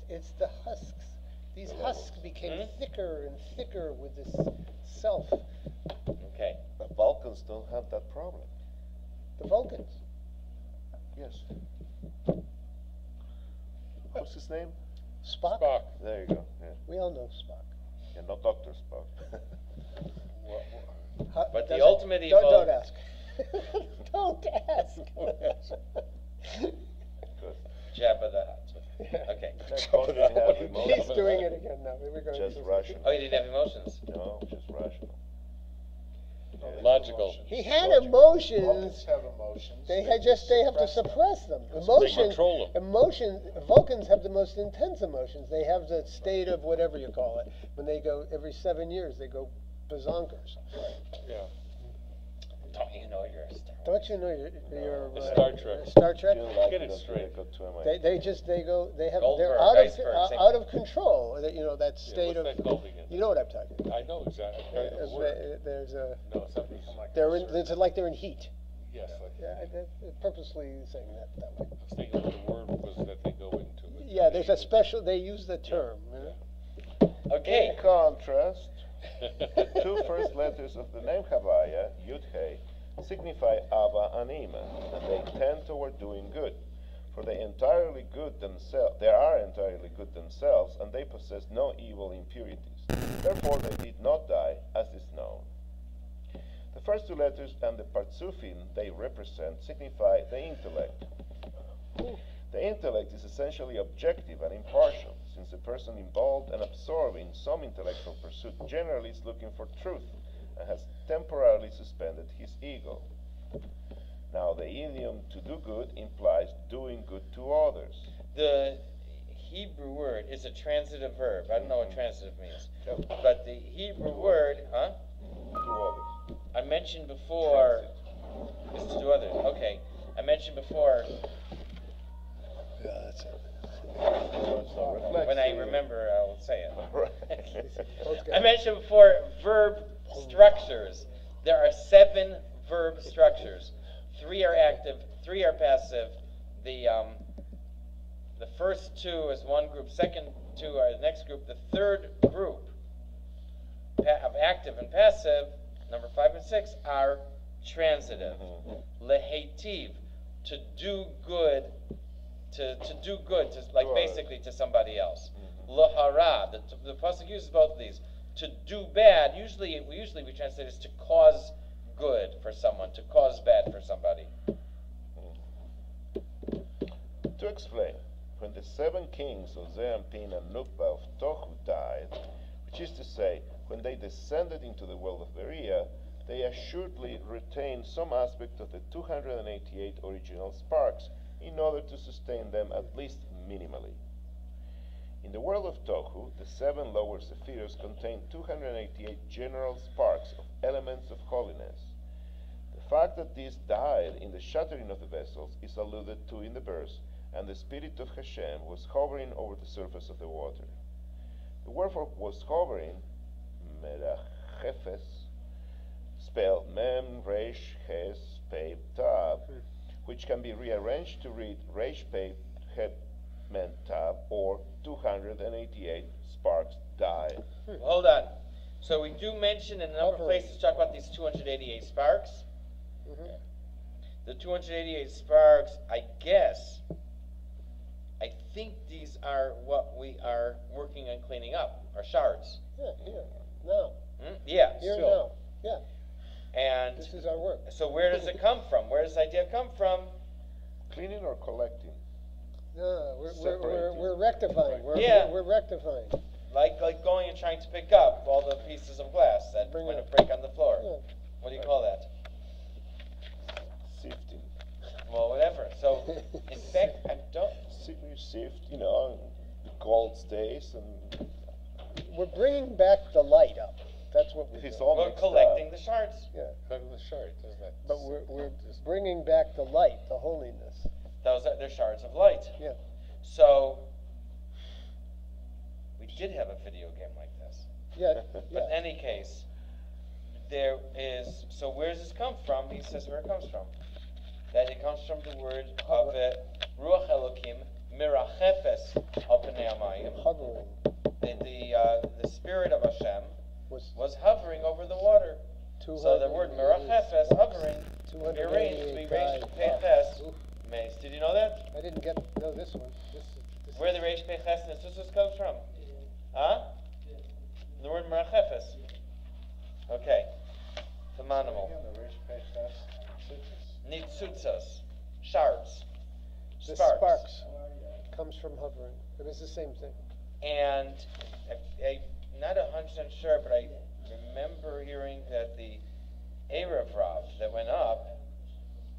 it's the husks. These husks became thicker and thicker with this self. Okay. The Vulcans don't have that problem. The Vulcans. Yes. What's his name? Spock. There you go. Yeah. We all know Spock. Yeah, not Dr. Spock. But the ultimate Don't evil... ask. Don't ask. Good. Jabba the Hutt. Okay. He's doing it again now. We're going Just to rational. Oh, you didn't have emotions? No, just rational. Logical. He had emotions. Vulcans have emotions. They have to suppress them. Control them. Vulcans have the most intense emotions. They have the state of whatever you call it. When they go every 7 years, they go bazonkers. Yeah. Don't you know you're a star? Don't you know you're Star Trek. Star Trek? Get it straight. They're Goldberg, out of control. That state what's of. that called again? You know what I'm talking about. I know exactly. I heard the word. There's a. No, something like It's like they're in heat. Yes, like They're purposely saying that way. I was thinking what the word was that they go into it. Yeah, there's a special. They use the term. Okay. In contrast, the two first letters of the name Havaya, Yud Hey, signify Ava and Ima, and they tend toward doing good. For they are entirely good themselves, and they possess no evil impurities. Therefore they did not die, as is known. The first two letters and the partsufim they represent signify the intellect. The intellect is essentially objective and impartial, since the person involved and absorbed in some intellectual pursuit generally is looking for truth and has temporarily suspended his ego. Now, the idiom to do good implies doing good to others. The Hebrew word is a transitive verb. I don't know what transitive means. But the Hebrew word, To others. I mentioned before, is to do others. Okay. I mentioned before, Yeah, that's it. when I remember, I'll say it. Okay. I mentioned before verb structures. There are 7 verb structures. 3 are active, 3 are passive. The first 2 is one group, second 2 are the next group. The third group of active and passive, number 5 and 6, are transitive. Lehetiv, to do good, to do good, like basically to somebody else. Lahara, the pasuk uses both of these. To do bad, usually we translate as to cause good for someone, to cause bad for somebody. To explain, when the 7 kings of Zeampin and Nukba of Tohu died, which is to say, when they descended into the world of Berea, they assuredly retained some aspect of the 288 original sparks in order to sustain them at least minimally. In the world of Tohu, the 7 lower sephiros contain 288 general sparks of elements of holiness. The fact that these died in the shattering of the vessels is alluded to in the verse, and the Spirit of Hashem was hovering over the surface of the water. The word for was hovering, merachefes, spelled mem, resh, ches, pei, tav, which can be rearranged to read resh, pei, het, men, tav, or 288 sparks died. Hold on. So we do mention in a number of places talk about these 288 sparks. The 288 sparks, I think these are what we are working on cleaning up, our shards. Yeah, here, now. Yeah. Here, Still. now. Yeah, And this is our work. so where does it come from? Where does this idea come from? Cleaning or collecting? No, Separating. we're rectifying. Yeah. We're rectifying. Like going and trying to pick up all the pieces of glass that Bring went it to break on the floor. Yeah. What do you call that? Sifting. Well, whatever. So, in fact, I don't. You sift, and the gold stays, and We're bringing back the light up. That's what we're it's doing. all We're mixed collecting up. the shards. Yeah, The shard, doesn't it? but we're bringing back the light, the holiness. They're shards of light. Yeah. So, we did have a video game like this. Yeah, But in yeah. any case, there is. So where does this come from? He says where it comes from. That it comes from the word of Ruach Elokim mirachefes al pnei hamayim. Hovering The spirit of Hashem was was hovering over the water. So the word mirachefes, hovering, rearranged, we raised peches. Mace. Did you know that? I didn't know this one. This Where the reish peches and tzutzos comes from? Huh? The word mirachefes. Okay. Phenomenal. Nitzutzos. Shards. The Sparks. sparks comes from hovering. It is the same thing. And I'm not 100% sure, but I remember hearing that the Erev Rav that went up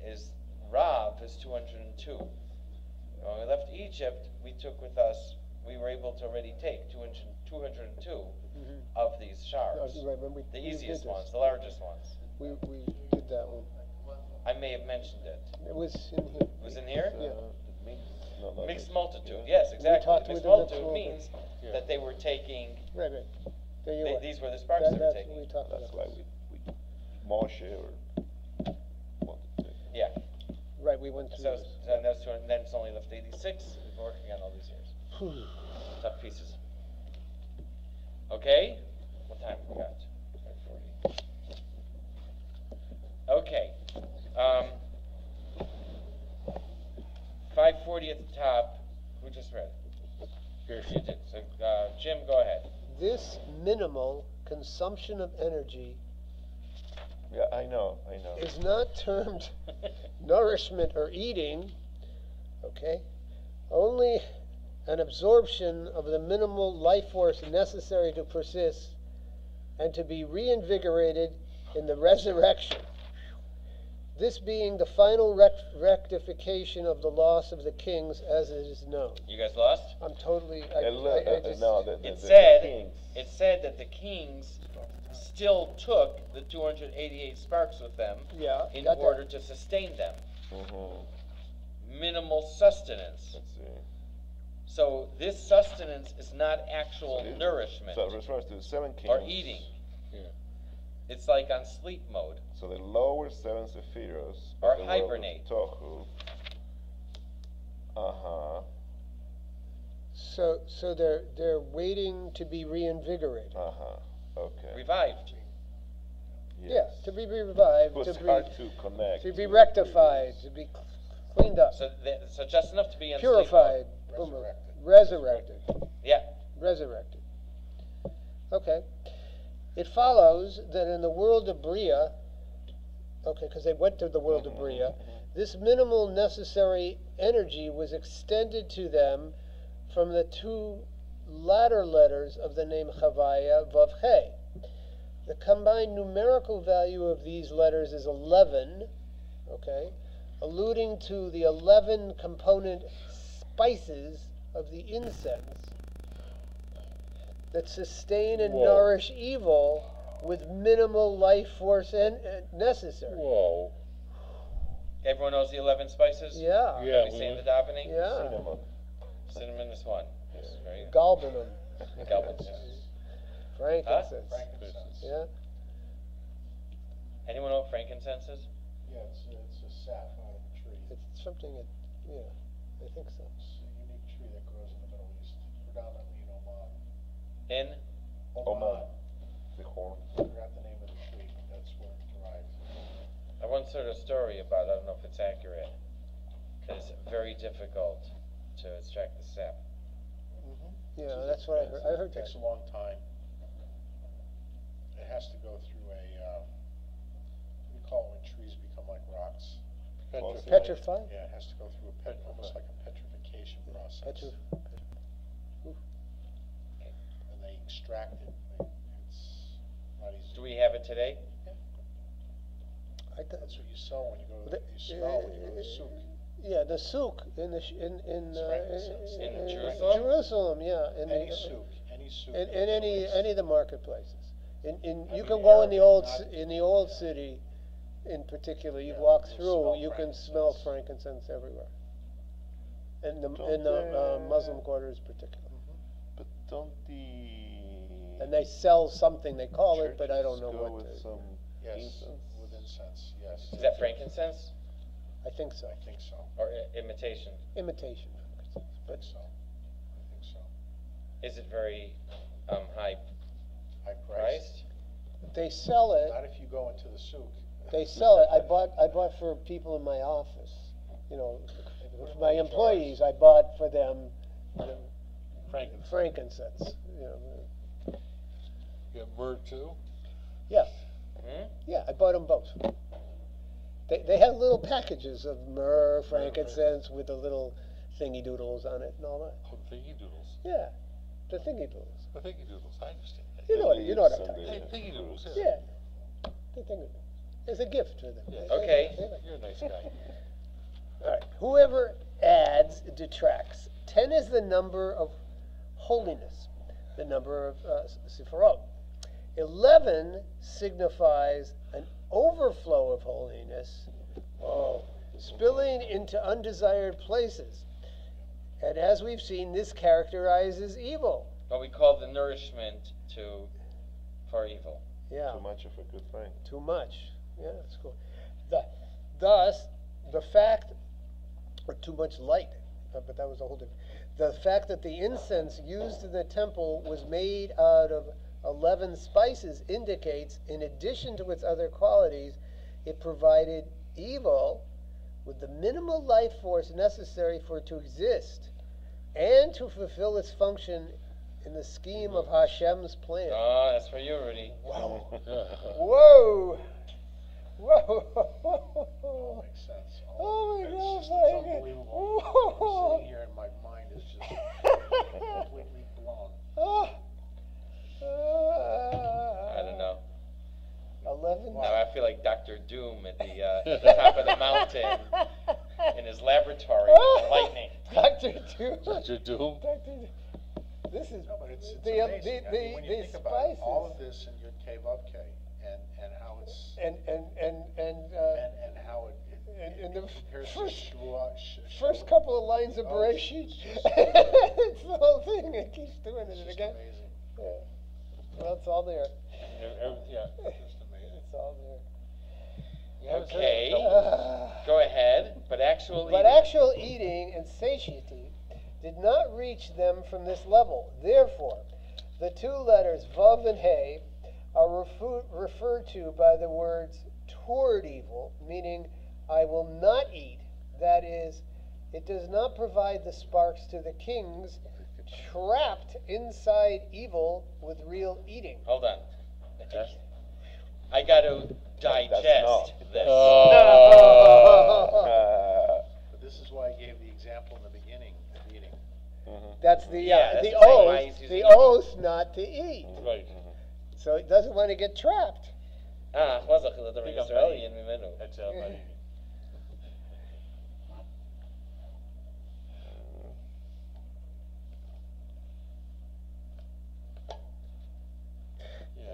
is Rav is 202. When we left Egypt, we took with us, we were able to already take 202 of these shards. Right, when we The did easiest this, ones, the largest ones. We did that one. I may have mentioned it. It was in here. It was in here? Yeah. Mixed multitude, yes, exactly. talked Mixed with them multitude before. means that they were taking, Right. There you are. these were the sparks they were That's taking. what we talked That's about. why we Moshe or wanted to. Yeah. Right, we went through So, this. and that's then it's only left 86. We've been working on all these years. Tough pieces. Okay? What time we got? 5:40. Okay. 5:40 at the top. Who just read? Here she did. So, Jim, go ahead. This minimal consumption of energy Yeah, I know. is not termed nourishment or eating, okay? Only an absorption of the minimal life force necessary to persist and to be reinvigorated in the resurrection. This being the final rectification of the loss of the kings as it is known. You guys lost? I'm totally. It said that the kings still took the 288 sparks with them in order to sustain them. Minimal sustenance. Let's see. So this sustenance is not actual nourishment So it refers to the 7 kings. or eating. Yeah. It's like on sleep mode. So the lower 7 sephiros Or the world of hibernate. Tohu. So they're waiting to be reinvigorated. Okay. Revived. Yes. Yeah, to be revived, It was to hard to connect. be rectified, to be cleaned up, So just enough to be in purified, sleep mode. resurrected. Yeah. Resurrected. Okay. It follows that in the world of Bria, because they went to the world of Bria, this minimal necessary energy was extended to them from the 2 latter letters of the name Chavaya, Vav He. The combined numerical value of these letters is 11, okay, alluding to the 11 component spices of the incense that sustain and nourish evil with minimal life force necessary. Whoa. Everyone knows the 11 spices? Yeah. Yeah. We say in the davening? Yeah. Cinnamon is one. Yes, right. Galbanum. Galbanum. Frankincense. Frankincense. Yeah. Anyone know what frankincense is? Yeah, it's a sap out of a tree. It's something that, I think so. It's a unique tree that grows in the Middle East, predominantly in Oman. In? Oman. The horn. I forgot the name of the tree, but that's where it derived. I once heard a story about, I don't know if it's accurate, that it's very difficult to extract the sap. Yeah, that's what I heard. I heard It that. takes a long time. It has to go through a, what do you call it when trees become like rocks? Petrified? Yeah, it has to go through almost like a petrification process. And they extract it. It's not easy. Do we have it today? That's what you saw when you go to you smell when you go to the souk. Yeah, the souk in frankincense. In Jerusalem? Jerusalem, yeah. Any souk. In any of the marketplaces. You can mean, go in the Arabic, old city, in particular. You Yeah, walk you'll through, smell you can frankincense. smell frankincense everywhere. In the Muslim quarters, particularly. But don't the And they sell something. They call it, but I don't know churches go what. with some Yes, incense? with incense, yes. Is that frankincense? I think so. I think so. Or imitation? Imitation. I think so. Is it very high High price. priced? They sell it. Not if you go into the souk. They sell it. I bought for people in my office. For my employees, I bought for them frankincense. You have myrrh too? Yeah. Hmm? Yeah, I bought them both. They had little packages of myrrh, frankincense with the little thingy doodles on it and all that. Oh, thingy doodles. Yeah, the thingy doodles. The thingy doodles. I understand that. You know what I'm talking Hey, about. thingy doodles. Yeah, the thingy. It's a gift for them. Yeah. Okay. You're a nice guy. All right. Whoever adds detracts. 10 is the number of holiness, the number of Sephiroth. 11 signifies an overflow of holiness, spilling into undesired places. And as we've seen, this characterizes evil. What we call the nourishment for evil. Yeah. Too much of a good thing. Too much. Yeah, that's cool. Thus, the fact, or too much light, but that was a whole different. The fact that the incense used in the temple was made out of 11 spices indicates, in addition to its other qualities, it provided evil with the minimal life force necessary for it to exist and to fulfill its function in the scheme of Hashem's plan. Oh, that's for you, Rudy. Whoa! Whoa! All makes sense. Oh my It's God! just, my it's God. unbelievable. Whoa. I'm sitting here and my mind is just completely blown. Ah. I don't know. 11. Now I feel like Dr. Doom at the top of the mountain in his laboratory with the lightning. Dr. Doom. Dr. Doom. Dr. Doom. This is No, but it's the amazing. I mean, when you think about it, spices. all of this in your K Vav K, and how it's and how it and the compares to first Shua. couple of lines of Oh, Bereshit. it's It's the whole thing. It keeps doing It's it just again. amazing. Yeah. Well, it's all there. Yeah. Just amazing. It's all there. Okay. Go ahead. But actual eating and satiety did not reach them from this level. Therefore, the two letters Vav and He are referred to by the words toward evil, meaning I will not eat. That is, it does not provide the sparks to the kings trapped inside evil with real eating. Hold on. I got to digest this. But this is why I gave the example in the beginning of eating. That's that's the the same why he's using eating. oath not to eat. Right. So it doesn't want to get trapped. That's right.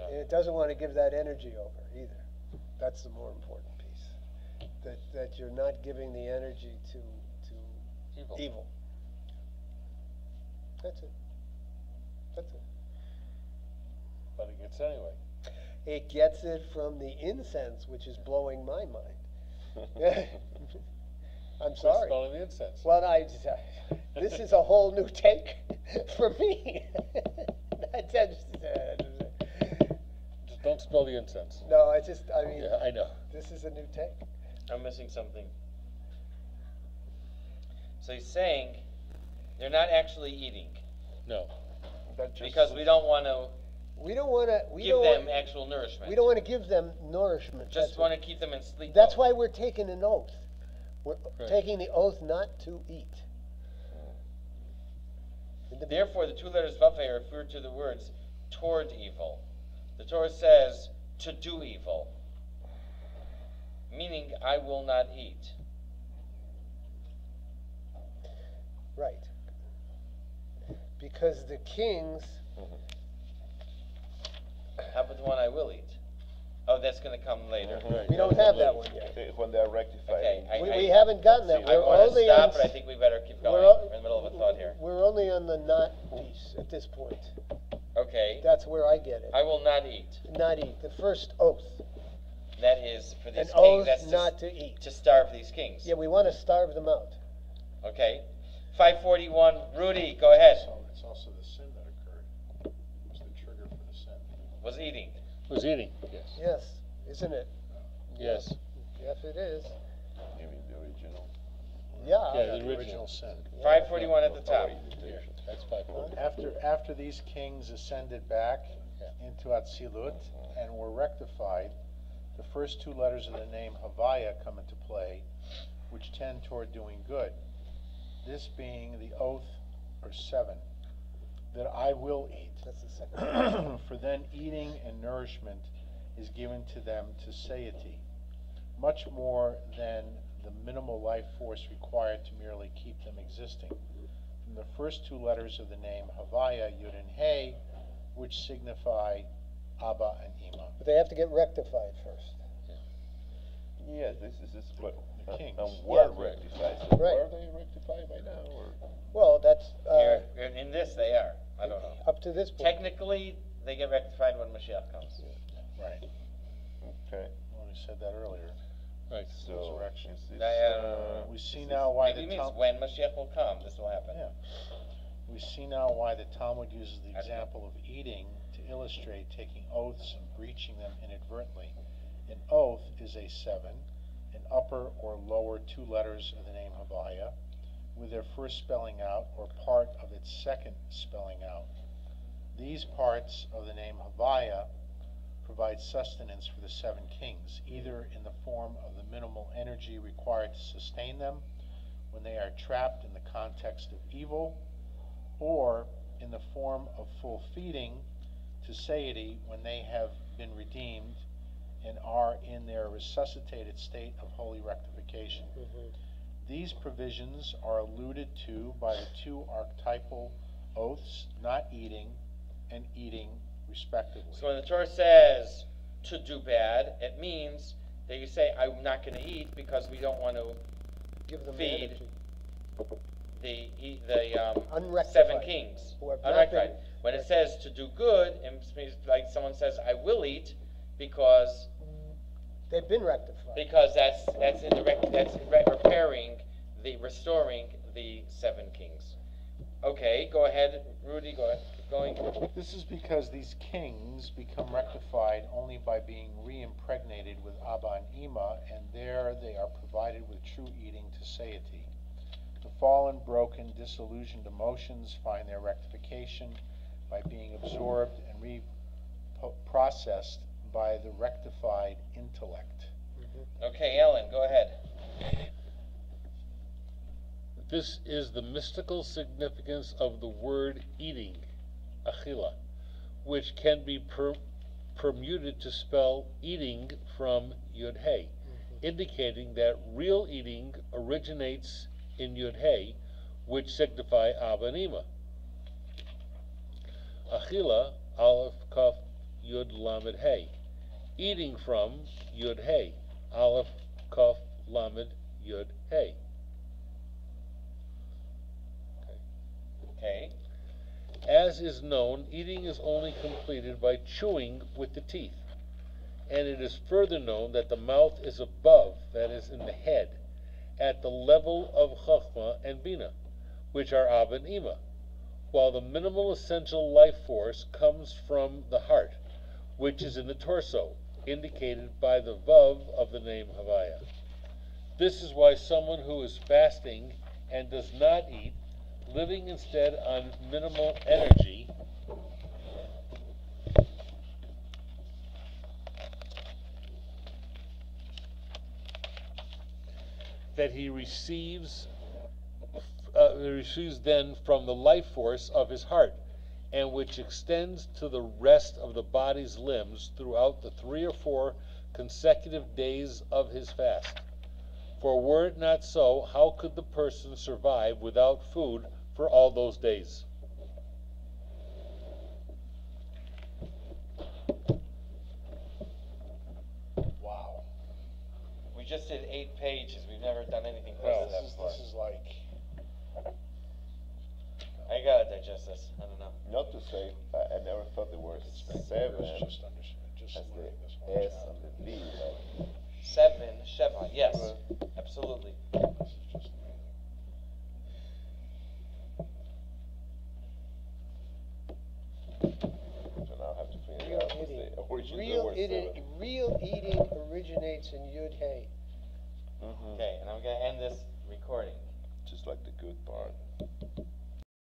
And it doesn't want to give that energy over either. That's the more important piece. That you're not giving the energy to evil. That's it. That's it. But it gets anyway. It gets it from the incense, which is blowing my mind. I'm sorry. Smelling the incense. Well, this is a whole new take for me. Just don't smell the incense. No, I mean, Yeah, I know. this is a new take. I'm missing something. So he's saying they're not actually eating No. because we don't want to We don't want to. give them actual nourishment. We don't want to give them nourishment. Just want to keep them in sleep. That's mode. why we're taking an oath. We're taking the oath not to eat. Therefore, the two letters Vav refer to the words toward evil. The Torah says to do evil, meaning I will not eat. Right. Because the kings. How about the one I will eat? Oh, that's going to come later. Right. We don't have that one yet. When they are rectified. Okay, We haven't gotten that. I We're want to only stop, on. but I think we better keep going. we're We're in the middle of a thought here. We're only on the not piece at this point. Okay. That's where I get it. I will not eat. Not eat. The first oath. That is for these An kings. oath That's not to eat. to starve these kings. Yeah, we want to starve them out. Okay. 541. Rudy, go ahead. So it's also the sin that occurred. It was the trigger for the sin. Was eating. Was eating. Yes. Yes, isn't it? Yes. Yes, it is. You mean the original? Yeah. Yeah, The original sin. 541 at the top. That's 540. After these kings ascended back into Atzilut and were rectified, the first two letters of the name Havaya come into play, which tend toward doing good. This being the oath, or 7, that I will eat. That's the second. For then eating and nourishment is given to them to satiety, much more than the minimal life force required to merely keep them existing. From the first two letters of the name Havaya, Yud and He, which signify Abba and Ima. But they have to get rectified first. Yes, this is what. The kings. And were Yeah. rectified. So Right. were they rectified by now? Or? Well, that's In this, they are. I don't know. up to this point. Technically, they get rectified when Mashiach comes. Right. Okay. Well, we said that earlier. Right. So Resurrection. is this, We see this now why Maybe it the means Talmud. when Mashiach will come, this will happen. Yeah. We see now why the Talmud uses the I don't know. example of eating to illustrate taking oaths and breaching them inadvertently. An oath is a 7, an upper or lower two letters of the name Havaya, with their first spelling out or part of its second spelling out. These parts of the name Havaya provides sustenance for the 7 kings, either in the form of the minimal energy required to sustain them when they are trapped in the context of evil, or in the form of full feeding to satiety when they have been redeemed and are in their resuscitated state of holy rectification. These provisions are alluded to by the 2 archetypal oaths, not eating and eating respectively. So when the Torah says to do bad, it means that you say, I'm not going to eat because we don't want to Give them feed energy. the 7 7 kings. Who have not Unrectified. been- When it says to do good, it means like someone says, I will eat because They've been rectified. that's in the repairing, restoring the 7 kings. Okay, go ahead, Rudy. Go ahead. Keep going. This is because these kings become rectified only by being re-impregnated with Abba and Ima, and there they are provided with true eating to satiety. The fallen, broken, disillusioned emotions find their rectification by being absorbed and reprocessed by the rectified intellect. Okay, Ellen, go ahead. This is the mystical significance of the word eating, achila, which can be permuted to spell eating from Yud-Hey, indicating that real eating originates in Yud-Hey, which signify Abba and Ima. Achila, Aleph, Kaf, Yud, Lamed, Hey. Eating from Yud-Hey, Aleph, Kaf, Lamed, Yud, Hey. Okay. As is known, eating is only completed by chewing with the teeth, and it is further known that the mouth is above, that is, in the head, at the level of Chachma and Bina, which are Abba and Ima, while the minimal essential life force comes from the heart, which is in the torso, indicated by the Vav of the name Havaya. This is why someone who is fasting and does not eat, living instead on minimal energy, that he receives then from the life force of his heart, and which extends to the rest of the body's limbs throughout the 3 or 4 consecutive days of his fast. For were it not so, how could the person survive without food for all those days? Wow. We just did 8 pages. We've never done anything close to that before. This is like... I gotta digest this. I don't know. Not to say, I never thought the word 7 Just as the learning this one. S and the V, like 7, Sheva. Yes, absolutely. This is just so now I have to figure out what's the origin of the word 7. Real eating originates in Yud Hey. Okay, and I'm gonna end this recording. Just like the good part.